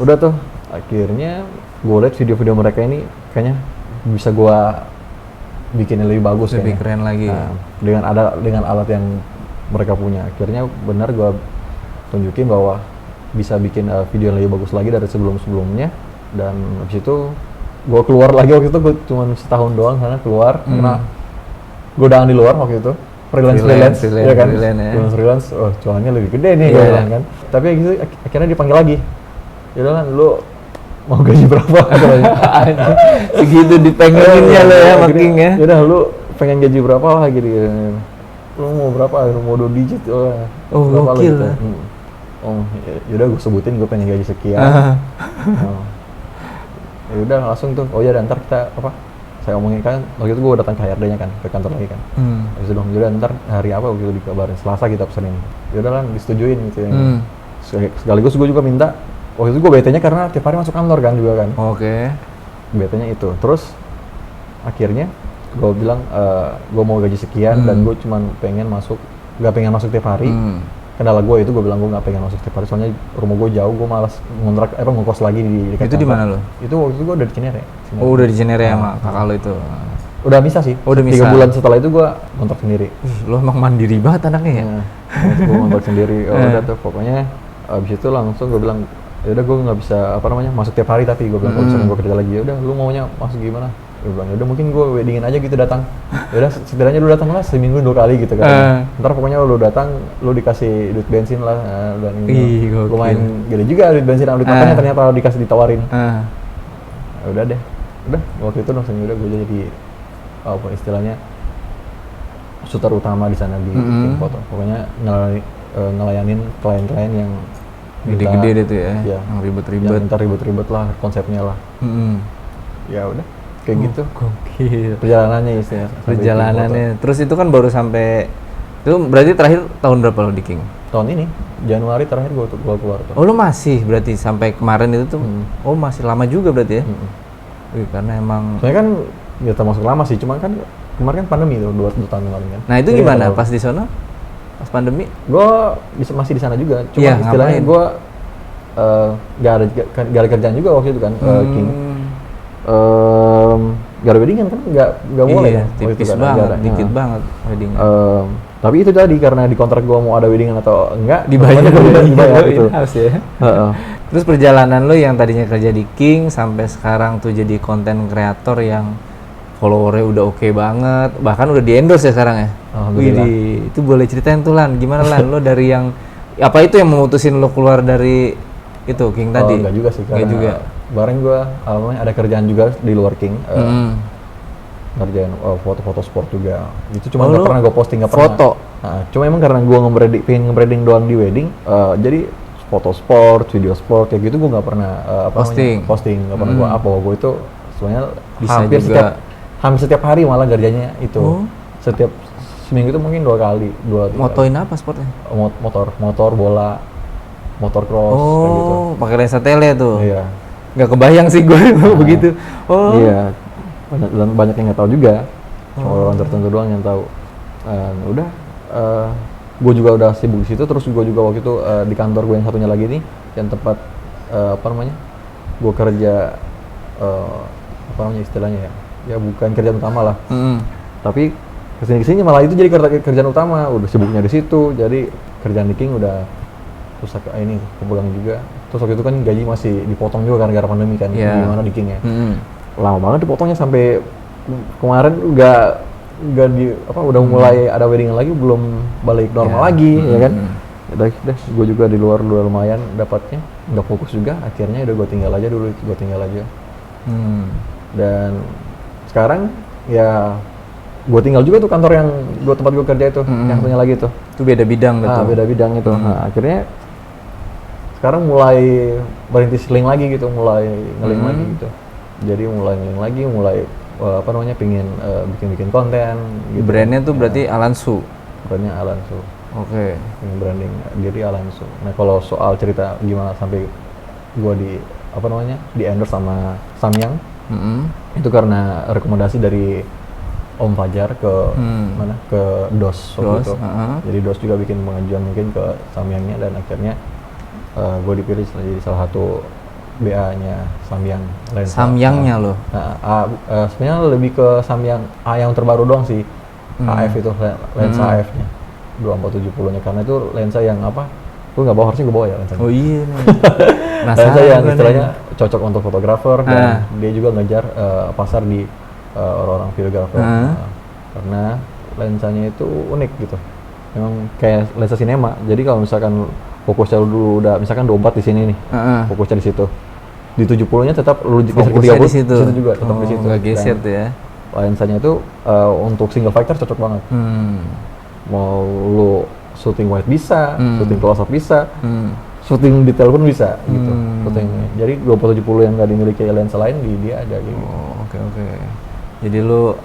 Udah tuh, akhirnya gue liat video-video mereka ini kayaknya bisa gue bikin lebih bagus, lebih keren lagi. Dengan alat yang mereka punya. Akhirnya benar gue tunjukin bahwa bisa bikin video yang lebih bagus lagi dari sebelum-sebelumnya. Dan habis itu gue keluar lagi waktu itu, gue cuma setahun doang karena keluar karena godaan di luar waktu itu freelance ya kan, freelance cuannya lebih gede nih gue bilang kan. Tapi gitu akhirnya dipanggil lagi, yaudah kan lu mau gaji berapa? Segitu dipengeninnya lo ya makin ya. Yaudah lu pengen gaji berapa lah gitu. Lu mau berapa? Lu mau 2 digit? Gokil lah. Yaudah gue sebutin gue pengen gaji sekian. Yaudah langsung tuh, ya ntar kita saya omongin kan, waktu itu gue datang ke HRD-nya kan, ke kantor lagi kan. Habis itu dong, yaudah ntar hari apa waktu itu dikabarin, Selasa kita pesenin. Yaudah lah, disetujuin gitu ya. Sekaligus gue juga minta, waktu itu gue BT-nya karena tiap hari masuk kantor kan juga kan. BT-nya itu, terus akhirnya gue bilang gue mau gaji sekian dan gue cuman gak pengen masuk tiap hari. Kendala gue itu gue bilang gue nggak pengen masuk tiap hari, soalnya rumah gue jauh, gue malas ngekos lagi di itu di mana lo? Itu waktu itu gue udah di Cinere. Udah di Cinere sama kakak lo itu? Udah bisa sih. Udah bisa. 3 bulan setelah itu gue kontrak sendiri. Lo emang mandiri banget anaknya ya? Gue kontrak sendiri. Udah tuh pokoknya abis itu langsung gue bilang, ya udah gue nggak bisa masuk tiap hari, tapi gue bilang kalau misalnya gue kerja lagi, ya udah lu maunya masuk gimana? Gue bilang ya udah mungkin gue weddingin aja gitu datang. Ya udah setidaknya lu datang lah seminggu 2 kali gitu kan. Ntar pokoknya lu datang, lu dikasih duit bensin lah dan lumayan gede juga duit bensin sama duit makannya ternyata dikasih ditawarin. Ya udah deh. Udah waktu itu langsung udah gue jadi istilahnya shooter utama di sana di King Photo. Pokoknya ngelayanin klien-klien yang gede-gede deh tuh ya, yang ribet-ribet. Yang minta ribet-ribet lah konsepnya lah. Ya udah kayak gitu. Gokil. Perjalanannya istilahnya. Perjalanannya. Terus itu kan baru sampai Itu berarti terakhir tahun berapa lo di King? Tahun ini Januari terakhir gue keluar tuh. Oh, lo masih berarti sampai kemarin itu tuh. Oh, masih lama juga berarti ya. Wih, karena emang Soalnya kan ya termasuk lama sih, cuman kan kemarin kan pandemi tuh 2 tahun kemarin kan. Nah, itu Jadi gimana kalau- pas di sono? Pas pandemi? Gue masih di sana juga, cuma Iya, istilahnya ngapain? gue gak ada kerjaan juga waktu itu kan, King. Gak ada weddingan kan, gak boleh Iya, kan waktu itu tipis kan, banget, nggak ada. dikit Nah. banget wedding. Tapi itu tadi karena di kontrak gue mau ada weddingan atau enggak, Dibayar dibayar gitu. in-house ya. Heeh. Terus perjalanan lo yang tadinya kerja di King sampai sekarang tuh jadi konten kreator yang followernya udah oke banget, bahkan udah di endorse ya sekarang ya. Alhamdulillah. Widih, itu boleh ceritain tuh Lan, gimana Lan lo dari yang apa itu yang memutusin lo keluar dari itu King tadi? Enggak juga sih, Nggak karena juga. bareng gue ada kerjaan juga di luar King, ngerjain foto-foto sport juga. Itu cuma Oh, nggak lu pernah gue posting, nggak pernah. foto? Nah, cuma emang karena gue pengen nge-branding doang di wedding, jadi foto sport, video sport kayak gitu gue nggak pernah posting, nggak pernah gue up. Bahwa gue itu sebenarnya Bisa juga. hampir setiap hari malah kerjanya itu. Oh. Setiap seminggu itu mungkin 2 kali, 2 Motoin apa sportnya? motor bola, motor cross kayak gitu. Oh, pakai lensa tele tuh. Iya. Nggak kebayang sih gue begitu. Oh. Iya, banyak yang nggak tahu juga. Cuma orang tertentu doang yang tahu. Udah, gue juga udah sibuk di situ. Terus gue juga waktu itu di kantor gue yang satunya lagi nih, yang tempat apa namanya? Gue kerja apa namanya istilahnya ya? Ya bukan kerjaan utama lah. Tapi kesini malah itu jadi kerjaan utama. Udah sibuknya di situ. Jadi kerjaan di King udah terus ini kepegang juga. Terus waktu itu kan gaji masih dipotong juga gara-gara pandemi kan. Iya. Gimana di King ya? Lama banget dipotongnya sampai kemarin nggak udah mulai ada weddingan lagi, belum balik normal lagi ya kan. Udah gue juga di luar lumayan dapatnya, nggak fokus juga, akhirnya udah gue tinggal aja. Dan sekarang ya gue tinggal juga tuh kantor yang tempat gue kerja itu, yang satunya lagi tuh. Itu beda bidang gitu. Beda bidang itu. Nah, akhirnya sekarang mulai berintis link lagi gitu, mulai nge-link lagi gitu. Jadi mulai nge-link lagi, pingin bikin konten gitu. Brandnya tuh berarti Alansu. Brandnya Alansu. Oke. Pengen branding diri Alansu. Nah, kalau soal cerita gimana sampai gua di endorse sama Samyang, itu karena rekomendasi dari Om Fajar ke mana, ke DOS waktu itu. Jadi DOS juga bikin pengajuan mungkin ke Samyangnya, dan akhirnya gue dipilih jadi salah satu BA-nya Samyang lensa. Samyangnya loh. Nah, sebenarnya lebih ke Samyang A yang terbaru doang sih. AF itu lensa AF-nya 2470-nya, karena itu lensa yang apa? Gue nggak bawa, harusnya gue bawa ya lensanya. Oh iya nih. Lensa yang istilahnya cocok untuk fotografer, dan dia juga ngejar pasar di orang-orang videografer. Karena lensanya itu unik gitu. Memang kayak lensa sinema. Jadi kalau misalkan fokusnya dulu udah misalkan 24 di sini nih, fokusnya di situ. Di 70-nya tetap lu geser ke 30 di situ juga tetap di situ. Nggak geser tuh ya. Lensanya itu untuk single factor cocok banget. Mau lu shooting wide bisa, shooting close up bisa, shooting detail pun bisa gitu. Jadi 2070 yang nggak dimiliki lensa lain di dia ada gitu. Oh, oke. Jadi lu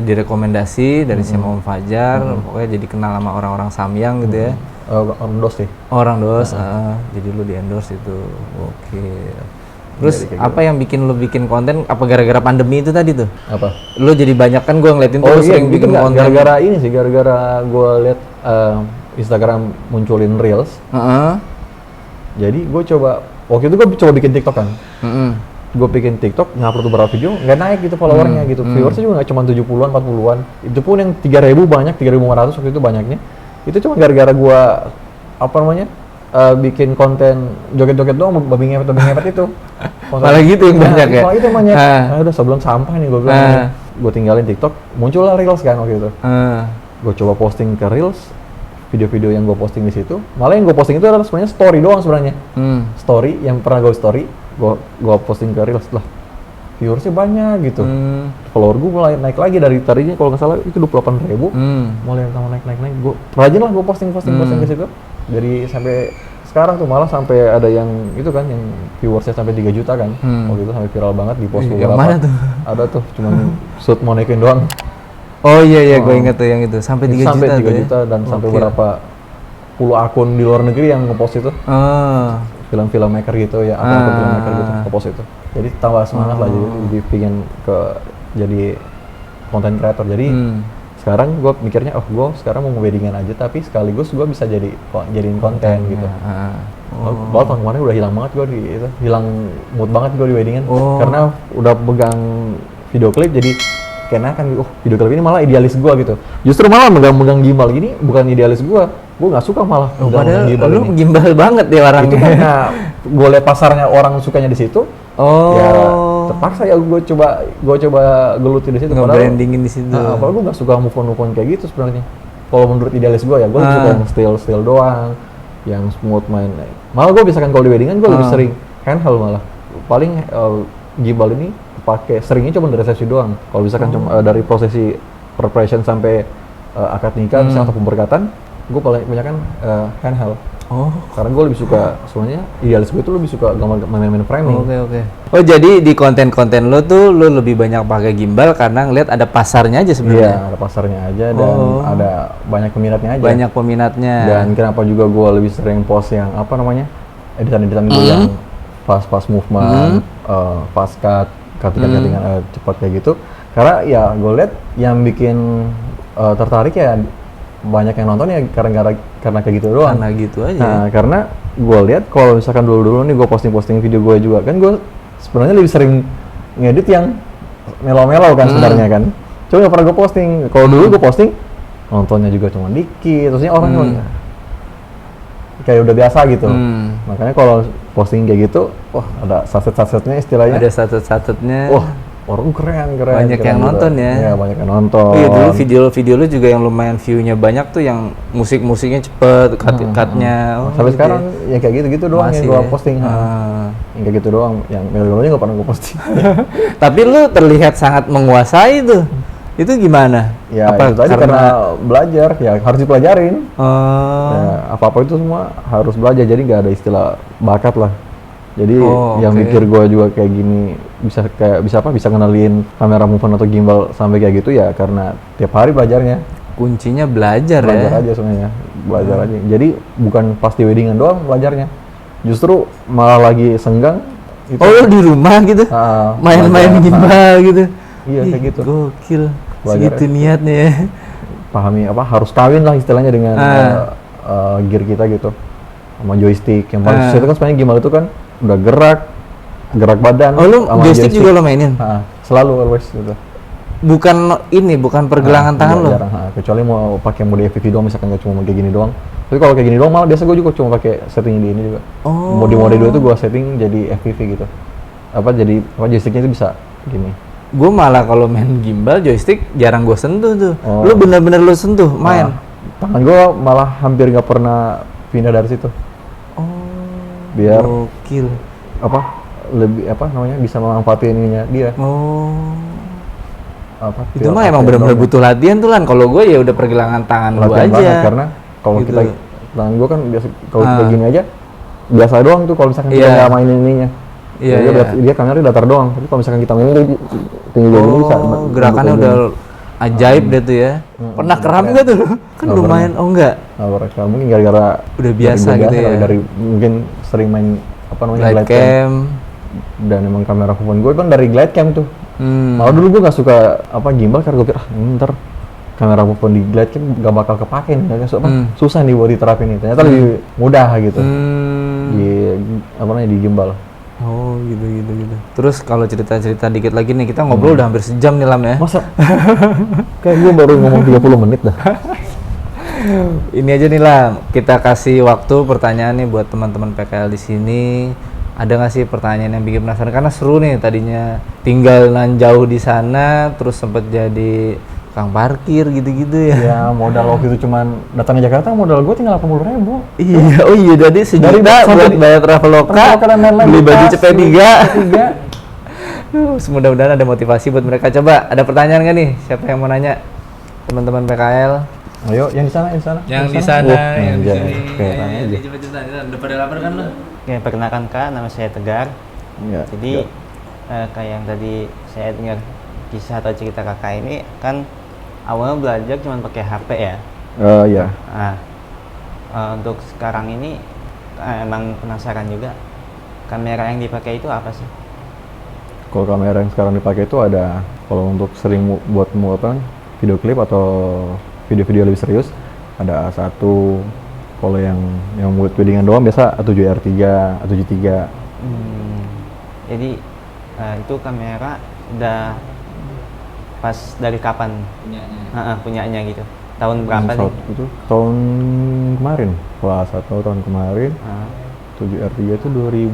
direkomendasi dari Om Fajar, pokoknya jadi kenal sama orang-orang Samyang gitu ya. Orang DOS sih. Orang DOS, jadi lu di endorse itu. Oke. Terus apa yang bikin lu bikin konten? Apa gara-gara pandemi itu tadi tuh? Apa? Lu jadi banyak kan gue ngeliatin tuh lu sering bikin konten. Gara-gara ini sih, gara-gara gue liat Instagram munculin Reels. Jadi gue coba, waktu itu gue coba bikin TikTok kan. Gue bikin TikTok, ngupload beberapa video, nggak naik gitu followernya gitu. Viewersnya juga nggak cuma 70-an, 40-an. Itu pun yang 3.000 banyak, 3.500 waktu itu banyaknya. Itu cuma gara-gara gue, bikin konten joget-joget doang, babi ngepet itu. Malah gitu yang banyak ya? Malah itu yang banyak. Udah sebelum sampah nih gue bilang. Gue tinggalin TikTok, muncullah Reels kan waktu itu. Gue coba posting ke Reels, video-video yang gue posting di situ. Malah yang gue posting itu adalah sebenarnya story doang sebenarnya. Story yang pernah gue story, gue posting ke Reels lah. Viewersnya banyak gitu. Follower gue mulai naik lagi dari tadinya kalau nggak salah itu 28.000. Mulai naik. Gue rajin lah gue posting ke situ. Jadi sampai sekarang tuh malah sampai ada yang itu kan, yang viewersnya sampai 3 juta kan. Waktu itu sampai viral banget di post beberapa. Yang mana tuh? Ada tuh, cuman shoot mau naikin doang. Oh iya, gue inget tuh yang itu. Sampai 3 sampai juta 3 tuh ya? juta dan sampai Oke. berapa puluh akun di luar negeri yang ngepost itu. Oh. Film-film maker gitu ya, akun film maker gitu ngepost itu. Jadi tambah semangat lah, jadi pengen jadi content creator. Jadi sekarang gue mikirnya, gue sekarang mau weddingan aja, tapi sekaligus gue bisa jadiin konten gitu. Bahkan tahun kemarin udah hilang banget gue hilang mood banget gue di weddingan, karena udah pegang video klip, jadi kayaknya kan, video klip ini malah idealis gue gitu. Justru malah megang gimbal gini bukan idealis gue nggak suka malah. Padahal gimbal lu ini. gimbal banget ya orangnya. Itu karena gue liat pasarnya orang sukanya di situ. Ya terpaksa ya gue coba geluti di situ. Nge-brandingin di situ. Padahal gue nggak suka move on kayak gitu sebenarnya. Kalau menurut idealis gue ya, gue lebih suka yang still doang, yang smooth main. Malah gue biasakan kalau di weddingan gue lebih sering handheld malah. Paling gimbal ini pakai seringnya cuma dari resepsi doang. Kalau misalkan cuma dari prosesi preparation sampai akad nikah misalnya atau pemberkatan, gue paling banyak kan handheld. Karena gue lebih suka, soalnya idealis gue tuh lebih suka main framing. Oke. Oh jadi di konten-konten lo tuh lo lebih banyak pakai gimbal karena ngeliat ada pasarnya aja sebenarnya. Iya, ada pasarnya aja dan ada banyak peminatnya aja. Banyak peminatnya. Dan kenapa juga gue lebih sering post yang apa namanya, editan gue yang pas movement, pas cutting cepat kayak gitu. Karena ya gue lihat yang bikin tertarik ya banyak yang nonton ya karena kayak gitu doang. Karena gitu aja. Nah, karena gue lihat kalau misalkan dulu nih gue posting video gue juga kan, gue sebenarnya lebih sering ngedit yang melo-melo kan sebenarnya kan. Cuma nggak pernah gue posting. Kalau dulu gue posting nontonnya juga cuma dikit, terusnya orang kayak udah biasa gitu. Makanya kalau posting kayak gitu, wah ada saset-sasetnya istilahnya. Ada satet-satetnya. Wah, orang keren. Banyak yang nonton ya. Iya, banyak yang nonton. Iya, dulu video lu juga yang lumayan view-nya banyak tuh yang musiknya cepet, cut-nya. Sampai sekarang yang kayak gitu-gitu doang yang gue posting. Yang kayak gitu doang, yang melo-melonya nggak pernah gue posting. Tapi lu terlihat sangat menguasai tuh. Itu gimana? Ya itu aja karena belajar, ya harus dipelajarin. Ya, apa-apa itu semua harus belajar, jadi nggak ada istilah bakat lah. Jadi yang mikir gue juga kayak gini bisa ngenalin kamera movement atau gimbal sampai kayak gitu ya karena tiap hari belajarnya. Kuncinya belajar ya. Aja sebenarnya, belajar aja. Jadi bukan pas di weddingan doang belajarnya. Justru malah lagi senggang. Itu. Oh, di rumah gitu? Main-main gimbal gitu? Iya, kayak gitu. Gokil. Segitu niatnya ya. Pahami harus kawin lah istilahnya dengan gear kita gitu. Sama joystick. Yang paling susah itu kan sebenarnya gimbal itu kan udah gerak badan. Oh, lu joystick juga lo mainin? Selalu always gitu. Bukan pergelangan tangan lo? Jarang, kecuali mau pakai mode FPV doang, misalkan nggak cuma kayak gini doang. Tapi kalau kayak gini doang malah biasa gue juga cuma pakai setting di ini juga. Mode 2 itu gue setting jadi FPV gitu. Jadi joysticknya itu bisa gini. Gue malah kalau main gimbal joystick jarang gue sentuh tuh. Lu bener-bener lu sentuh main? Tangan gue malah hampir nggak pernah pindah dari situ. Biar gokil. Lebih bisa memanfaatin ininya dia. Itu mah emang benar-benar butuh latihan tuh Lan. Kalau gue ya udah pergelangan tangan gue aja. Banget, karena kalau gitu. Tangan gue kan biasa kalau kita gini aja biasa doang tuh kalau misalkan kita nggak mainin ininya. Dia kameranya datar doang. Tapi kalau misalkan kita mainin dia tinggi gini bisa. Gerakannya udah ajaib deh tuh ya. Pernah kram nggak tuh? Kan lumayan. Oh enggak? Mungkin gara-gara udah biasa gitu ya. Dari mungkin sering main glide cam. Dan emang kamera phone gue kan dari glide cam tuh. Malah dulu gue nggak suka gimbal karena gue pikir ntar kamera phone di glide cam gak bakal kepake nih, susah nih buat diterapin nih. Ternyata lebih mudah gitu di gimbal. Oh gitu. Terus kalau cerita-cerita dikit lagi nih, kita ngobrol udah hampir sejam nih Lam ya. Masa? Kayak gue baru ngomong 30 menit dah. Ini aja nih Lam, kita kasih waktu pertanyaan nih buat teman-teman PKL di sini. Ada nggak sih pertanyaan yang bikin penasaran? Karena seru nih, tadinya tinggal nan jauh di sana, terus sempet jadi tukang parkir gitu-gitu ya. Ya modal waktu itu cuman datang ke Jakarta, modal gue tinggal 80.000. Iya, jadi sejuta buat bayar Traveloka, beli baju CP3. Mudah-mudahan ada motivasi buat mereka. Coba ada pertanyaan nggak nih? Siapa yang mau nanya? Teman-teman PKL. Ayo, yang di sana. Yang di sana, yang di sini. Oke, tanya aja. Coba cerita, udah pada lapar kan lo? Oke, perkenalkan Kak, nama saya Tegar. Ya, jadi kayak yang tadi saya dengar kisah atau cerita kakak ini kan awalnya belajar cuma pakai HP ya. Iya. Nah, untuk sekarang ini emang penasaran juga kamera yang dipakai itu apa sih? Kalau kamera yang sekarang dipakai itu ada, kalau untuk sering buat apa video klip atau video-video lebih serius, ada A1. Kalau yang buat weddingan doang biasa A7R3, A73. Jadi itu kamera udah pas dari kapan punyanya gitu? Tahun berapa nih? Itu tahun kemarin, kalau A1 tahun kemarin. 7R3 itu 2000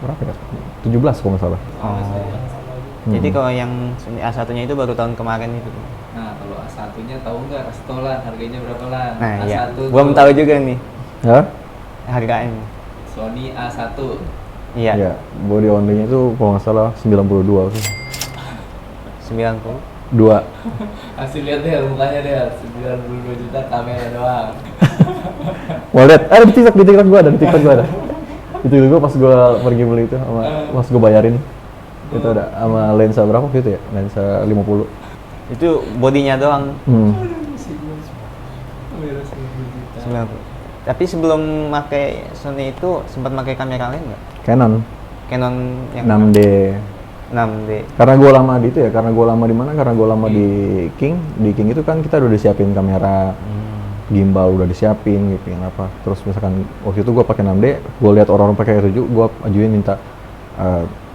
berapa ya? 17 kalau nggak salah. Jadi kalau yang A1-nya itu baru tahun kemarin itu. Nah, kalau A1-nya tahu nggak? Kasih tau lah, harganya berapa lah? Nah, A1 iya. tuh Belum tahu juga nih Ya? harganya. Sony A1. Iya. Ya, body only-nya itu kalau nggak salah 92 sih. 90. 2. Kasih lihat deh mukanya deh, 92 juta kamera doang. Mau lihat? Ada di TikTok gua ada, di TikTok gua ada. Itu gua pas gua pergi beli itu sama pas gua bayarin. Itu ada sama lensa berapa gitu ya? Lensa 50. Itu bodinya doang. 90. Tapi sebelum pakai Sony itu sempat pakai kamera lain nggak? Canon Canon yang 6D. 6D. Karena gua lama di itu ya, karena gua lama di mana? Karena gua lama di King. Di King itu kan kita udah disiapin kamera, gimbal udah disiapin gitu yang apa. Terus misalkan waktu itu gua pakai 6D, gua lihat orang-orang pakai A7, gua ajuin minta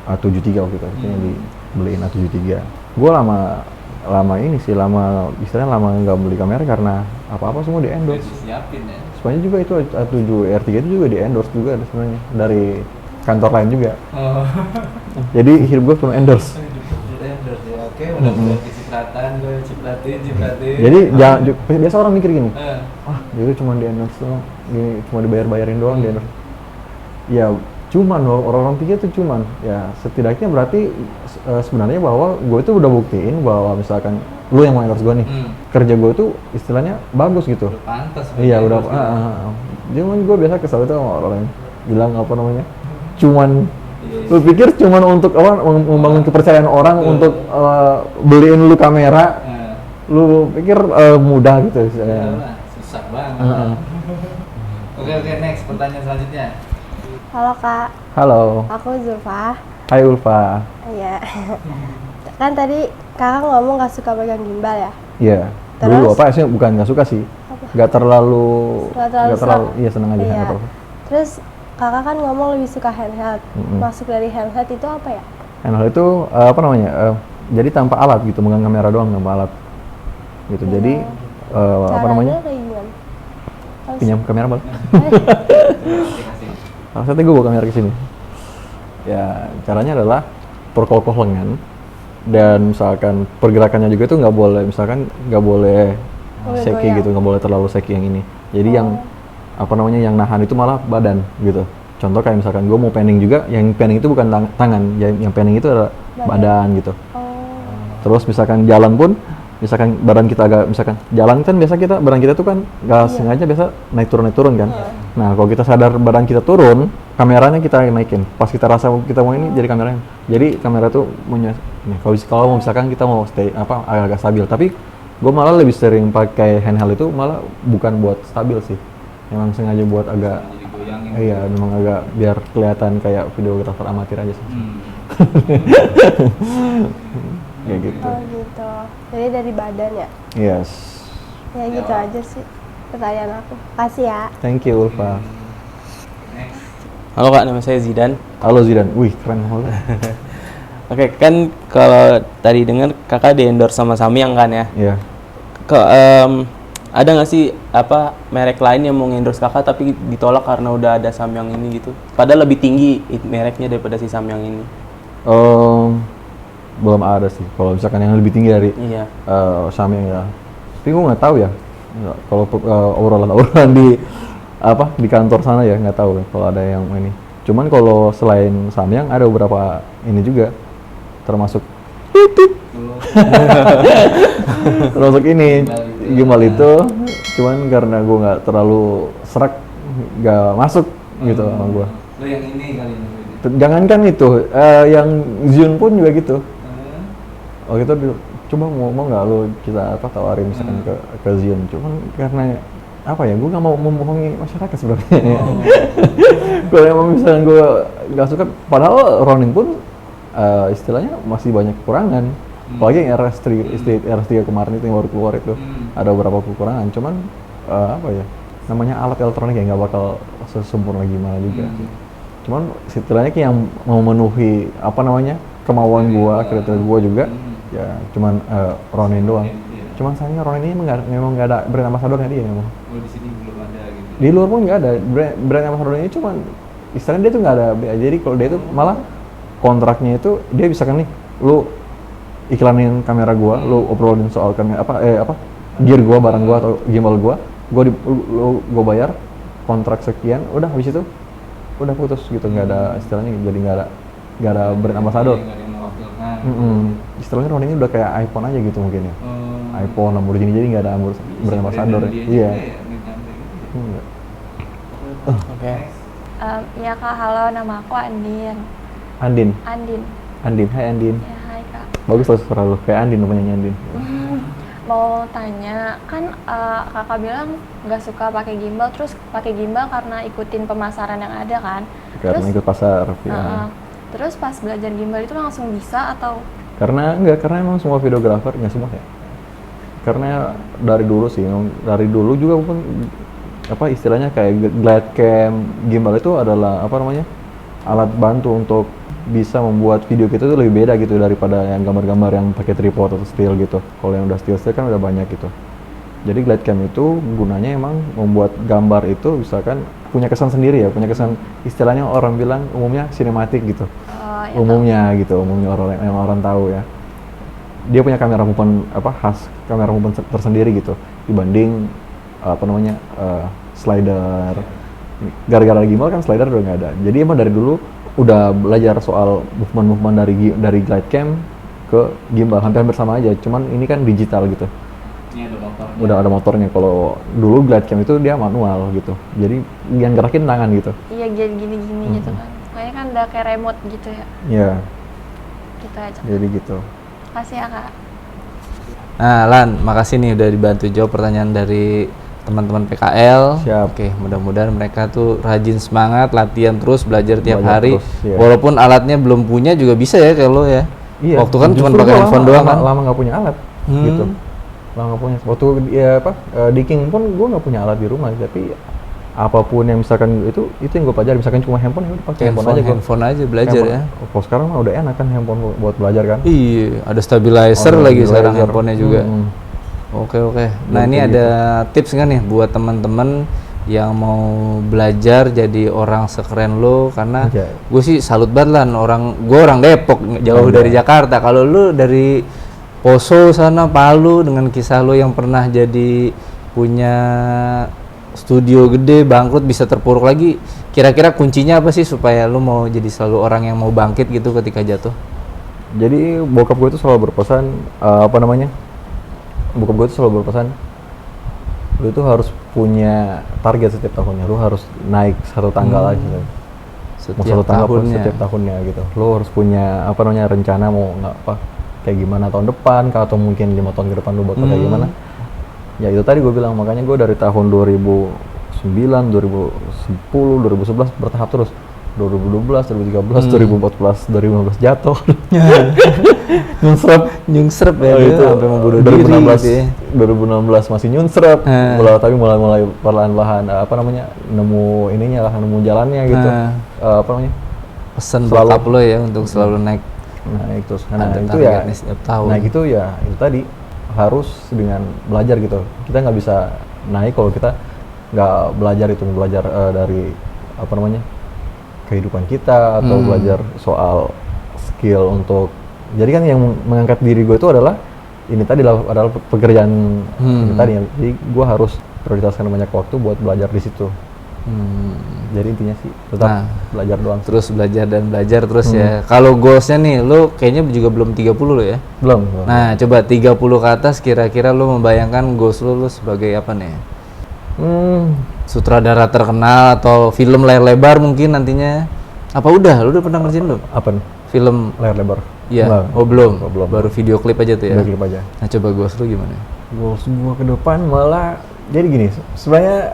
A73 waktu itu, akhirnya dibeliin A73. Gua lama ini sih, istilahnya lama nggak beli kamera karena apa-apa semua di endorse. Disiapin ya. Sebenarnya juga itu A7R3 itu juga di endorse juga ada sebenarnya dari kantor lain juga. Jadi hidup gue cuma endorse. Endorse ya. Oke, udah kecipratan, gue cipratin. Jadi biasa orang mikir gini, jadi cuma di endorse doang, cuma dibayar-bayarin doang di endorse. Ya cuman orang-orang pikir itu cuman, ya setidaknya berarti sebenarnya bahwa gue itu udah buktiin bahwa misalkan lu yang mau endorse gue nih, kerja gue itu istilahnya bagus gitu. Udah pantas. Iya udah. Cuman gue biasa kesal itu sama orang yang bilang apa namanya, cuman lu pikir cuman untuk apa membangun kepercayaan orang untuk beliin lu kamera, lu pikir mudah gitu. Susah banget. Oke, next pertanyaan selanjutnya. Halo Kak, Halo. aku Zulfa. Hai Ulfa. Iya. Kan tadi kakak ngomong gak suka pegang gimbal ya? Iya. Dulu Terus? apa sih, bukan nggak suka sih, nggak terlalu iya seneng aja Iya. nggak terlalu. Terus kakak kan ngomong lebih suka handheld. Masuk dari handheld itu apa ya? Handheld itu apa namanya? Jadi tanpa alat gitu, megang kamera doang tanpa alat. Gitu. Jadi apa namanya? Caranya kayak gimana? Pinjam kamera boleh? Saatnya gue bawa kamera ke sini. Ya caranya adalah perkokoh lengan dan misalkan pergerakannya juga itu nggak boleh shaky goyang. gitu, nggak boleh terlalu shaky yang ini. Jadi yang apa namanya yang nahan itu malah badan gitu. Contoh kayak misalkan gue mau panning juga, yang panning itu bukan tangan, yang panning itu adalah badan gitu. Terus misalkan jalan pun, misalkan badan kita agak, misalkan jalan kan biasa badan kita tuh kan nggak sengaja biasa naik turun kan. Nah kalau kita sadar badan kita turun, kameranya kita naikin. Pas kita rasa kita mau ini, jadi kameranya. Jadi kamera tuh punya. Nih, kalau mau misalkan kita mau stay agak stabil, tapi gue malah lebih sering pakai handheld itu malah bukan buat stabil sih. Memang sengaja buat agak. Jadi goyangin. Iya, memang agak biar kelihatan kayak videografer amatir aja sih. Kayak gitu. Oh gitu. Jadi dari badan ya? Yes. Ya gitu aja sih pertanyaan aku. Kasih ya. Thank you Ulfa. Next. Halo Kak, nama saya Zidan. Halo Zidan. Wih, keren banget. Oke, kan kalau tadi dengar Kakak di endorse sama Samyang kan ya? Iya. Ada nggak sih apa merek lain yang mau endorse Kakak tapi ditolak karena udah ada Samyang ini gitu? Padahal lebih tinggi mereknya daripada si Samyang ini. Belum ada sih. Kalau misalkan yang lebih tinggi dari Iya. Samyang ya. Tapi gue nggak tahu ya. Kalau obrolan di kantor sana ya nggak tahu kalau ada yang ini. Cuman kalau selain Samyang ada beberapa ini juga, termasuk termasuk ini gimbal itu. Cuman karena gue nggak terlalu serak, nggak masuk gitu sama gue. Lo yang ini kali ini. Jangankan itu, yang Zhiyun pun juga gitu. Waktu itu coba mau nggak lu kita tawarin misalkan ke Zion, cuman karena apa ya, gue nggak mau membohongi masyarakat sebenarnya. Kalau emang misalkan gue nggak suka, padahal Ronin pun istilahnya masih banyak kekurangan. Apalagi yang RS3 kemarin itu yang baru keluar itu ada beberapa kekurangan. Cuman apa ya, namanya alat elektronik ya nggak bakal sesempurna gimana juga. Cuman istilahnya yang mau memenuhi apa namanya kemauan gue, kriteria gue juga, ya cuman Ronin doang. Cuman sayangnya Ronin ini memang nggak ada brand ambassadornya dia memang. Oh, di sini belum ada gitu. Di luar pun nggak ada brand ambassadornya, ini cuman istilahnya dia tuh nggak ada. Jadi kalau dia itu malah kontraknya itu dia bisa kan nih, lu iklanin kamera gua, lu obrolin soal kamera gear gua, barang gua atau gimbal gua bayar kontrak sekian, udah habis itu udah putus gitu, nggak ada istilahnya, jadi nggak ada brand ambassador. Nggak ada yang mewakilkan. Istilahnya Ronin ini udah kayak iPhone aja gitu mungkin ya. iPhone, Lamborghini, jadi nggak ada brand ambassador ya. Iya. Oke. Ya Kak, halo, nama aku Andin. Andin. Hai Andin. Ya, hai Kak. Bagus loh suara lu, kayak Andin namanya Andin. Mau tanya, kan Kakak bilang nggak suka pakai gimbal, terus pakai gimbal karena ikutin pemasaran yang ada kan? Karena ikut pasar. Terus pas belajar gimbal itu langsung bisa atau? Karena emang semua videografer, nggak semua ya. Karena dari dulu juga pun apa istilahnya kayak glide cam, gimbal itu adalah apa namanya alat bantu untuk bisa membuat video kita tuh lebih beda gitu daripada yang gambar-gambar yang pakai tripod atau still gitu. Kalau yang udah still kan udah banyak gitu. Jadi glide cam itu gunanya emang membuat gambar itu misalkan punya kesan sendiri ya, punya kesan istilahnya orang bilang umumnya sinematik gitu. Ya Umumnya orang tahu ya. Dia punya kamera movement kamera movement tersendiri gitu dibanding slider. Gara-gara gimbal kan slider udah nggak ada. Jadi emang dari dulu udah belajar soal movement dari glide cam ke gimbal hampir sama aja. Cuman ini kan digital gitu. Ini ada motornya. Udah ada motornya. Kalau dulu glide cam itu dia manual gitu. Jadi yang gerakin tangan gitu. Iya, jadi gini-gini gitu kan. Kayaknya kan udah kayak remote gitu ya. Iya. Gitu aja. Jadi gitu. Makasih ya Kak. Nah, Lan, makasih nih udah dibantu jawab pertanyaan dari teman-teman PKL. Siap. Oke, mudah-mudahan mereka tuh rajin semangat, latihan terus, belajar tiap Belajar hari. terus, iya. Walaupun alatnya belum punya juga bisa ya kalau ya. Iya. Waktu kan cuma Justru pakai gua handphone doang kan. Lama nggak punya alat gitu. Lama nggak punya. Waktu di King pun gue nggak punya alat di rumah, tapi apapun yang misalkan itu yang gue pelajari, misalkan cuma handphone ya udah pakai handphone aja belajar ya. Kalau sekarang mah udah enak kan handphone buat belajar kan. Iya, ada stabilizer lagi sekarang handphonenya juga. Oke. Nah, ini ada tips nggak nih buat teman-teman yang mau belajar jadi orang sekeren lo? Karena gue sih salut banget lah, gue orang Depok, jauh dari Jakarta. Kalau lu dari Poso sana, Palu, dengan kisah lo yang pernah jadi punya studio gede, bangkrut, bisa terpuruk lagi. Kira-kira kuncinya apa sih supaya lu mau jadi selalu orang yang mau bangkit gitu ketika jatuh? Jadi bokap gue itu selalu berpesan lu itu harus punya target setiap tahunnya, lu harus naik satu tanggal aja. Setiap tahunnya gitu. Lu harus punya rencana mau kayak gimana tahun depan, atau mungkin 5 tahun ke depan lu bakal kayak gimana. Ya itu tadi gue bilang, makanya gue dari tahun 2009, 2010, 2011 bertahap terus. 2012, 2013, 2014, 2015 jatuh. nyunsrep ya itu sampai mau bunuh diri gitu ya. 2016 masih nyunsrep. Tapi mulai perlahan-lahan nemu jalannya gitu. Pesan bokap lo ya untuk selalu naik terus. Itu ya setiap tahun. Nah gitu ya, itu tadi harus dengan belajar gitu. Kita nggak bisa naik kalau kita nggak belajar dari kehidupan kita atau belajar soal skill untuk. Jadi kan yang mengangkat diri gue itu adalah pekerjaan ini tadi. Jadi gue harus prioritaskan banyak waktu buat belajar di situ. Jadi intinya sih tetap belajar doang. Terus belajar terus ya. Kalau goalsnya nih, lo kayaknya juga belum 30 lo ya? Belum. Nah, coba 30 ke atas kira-kira lo membayangkan goals lo sebagai apa nih? Sutradara terkenal atau film layar lebar mungkin nantinya? Apa udah? Lo udah pernah ngerjain lo? Apa nih? film? layar lebar. Iya. Enggak. Oh belum. Belum. Baru video klip aja tuh ya. Video klip aja. Nah coba goals lu gimana? Goals gua ke depan malah jadi gini, sebenarnya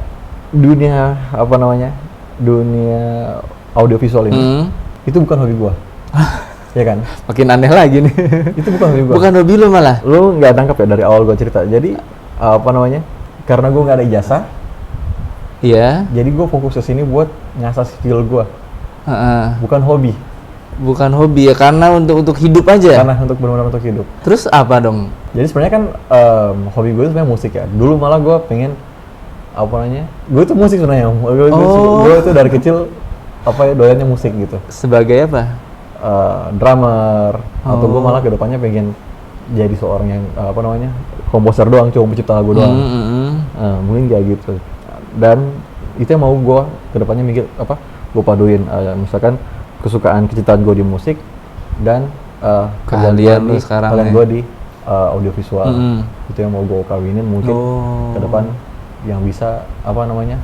dunia apa namanya? Dunia audiovisual ini itu bukan hobi gua. Ya kan? Makin aneh lagi nih. Itu bukan hobi gua. Bukan hobi lu malah. Lu nggak tangkap ya dari awal gua cerita. Jadi apa namanya? Karena gua nggak ada ijazah, Iya. jadi gua fokus ke sini buat ngasah skill gua, Heeh. bukan hobi. Bukan hobi ya, karena untuk hidup aja. Karena untuk benar-benar untuk hidup. Terus apa dong? Jadi sebenarnya kan hobi gue itu sebenarnya musik ya. Dulu malah gue pengen apa namanya? Gue itu musik sebenarnya. Gue itu dari kecil apa ya doyannya musik gitu. Sebagai apa? Drummer atau gue malah kedepannya pengen jadi seorang yang apa namanya komposer doang, cuma pencipta lagu doang. Mungkin kayak gitu. Dan itu yang mau gue kedepannya mikir apa? Gue paduin misalkan kesukaan kecintaan gue di musik dan Keahlian lu sekarang kalian ya. gue di audiovisual. Itu yang mau gue kawinin mungkin ke depan yang bisa apa namanya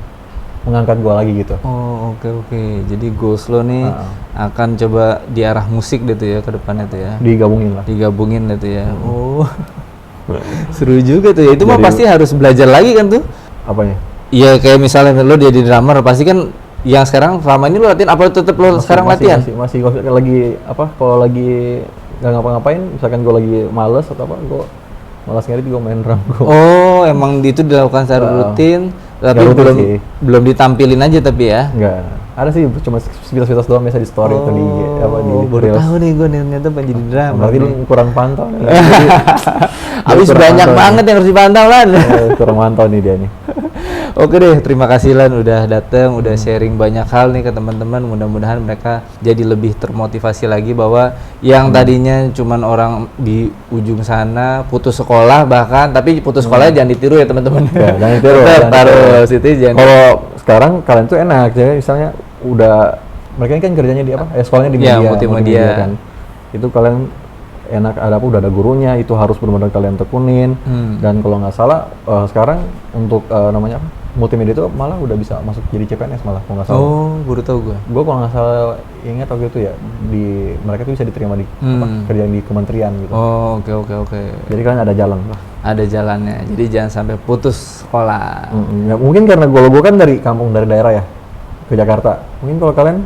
mengangkat gue lagi gitu. Oh oke. Jadi goals lo nih akan coba di arah musik gitu ya ke depannya tuh ya. Digabungin lah. Digabungin gitu ya. Oh. Seru juga tuh ya. Itu mah pasti harus belajar lagi kan tuh. Apanya? Iya kayak misalnya lo jadi drummer pasti kan yang sekarang selama ini lo latihan apa tetap lo sekarang latihan? Masih lagi apa kalau lagi nggak ngapa-ngapain misalkan gue lagi males atau apa gue malas ngedit gue main drum gue. Oh emang itu dilakukan secara rutin tapi rutin sih. belum ditampilin aja tapi ya? Enggak ada sih cuma sekitar doang biasa di story atau di apa di baru reels. tahu nih gue ternyata pengen jadi drummer. Berarti lu kurang pantau nih. Habis banyak banget yang harus dipantau Lan. Kurang mantau nih dia nih. Oke deh, terima kasih Lan udah dateng, udah sharing banyak hal nih ke teman-teman. Mudah-mudahan mereka jadi lebih termotivasi lagi bahwa yang tadinya cuman orang di ujung sana putus sekolah bahkan, tapi putus sekolah jangan ditiru ya teman-teman. Ya, jangan ditiru. Tetap harus itu jangan. Kalau sekarang kalian tuh enak ya, misalnya udah mereka ini kan kerjanya di apa? Sekolahnya di Ya, media, multimedia kan. Itu kalian enak ada apa udah ada gurunya, itu harus benar-benar kalian tekunin. Dan kalau nggak salah sekarang untuk namanya apa? Multimedia itu malah udah bisa masuk jadi CPNS malah kalau nggak salah. Oh, baru tahu gue. Gue kalau nggak salah ingat waktu itu ya di mereka tuh bisa diterima di apa, kerjaan di kementerian gitu. Oh, oke. Jadi kalian ada jalan lah. Ada jalannya. Jadi jangan sampai putus sekolah. Ya, mungkin karena gue kan dari kampung dari daerah ya ke Jakarta. Mungkin kalau kalian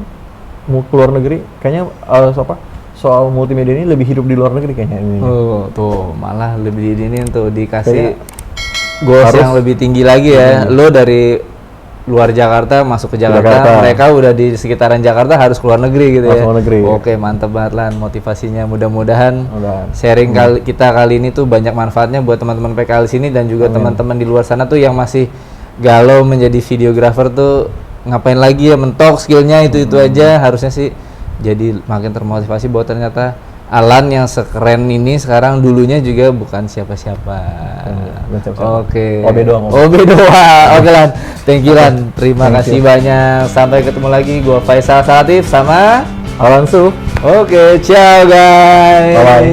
mau keluar negeri, kayaknya soal multimedia ini lebih hidup di luar negeri kayaknya ini. Oh, tuh malah lebih ini tuh dikasih Kayaknya goals yang lebih tinggi lagi ya. Lo dari luar Jakarta masuk ke Jakarta, mereka udah di sekitaran Jakarta harus keluar negeri gitu ya. Luar negeri. Oke, mantep banget Lan motivasinya. Mudah-mudahan sharing kita kali ini tuh banyak manfaatnya buat teman-teman PKL sini dan juga teman-teman di luar sana tuh yang masih galau menjadi videografer tuh ngapain lagi ya, mentok skillnya itu aja. Harusnya sih jadi makin termotivasi bahwa ternyata Alan yang sekeren ini sekarang dulunya juga bukan siapa-siapa. Oke. OB doang. OB doang. Oke Lan. Thank you Lan. Terima kasih banyak. Sampai ketemu lagi. Gua Faisal Salatif sama Alan Su. Oke, ciao guys. Bye-bye.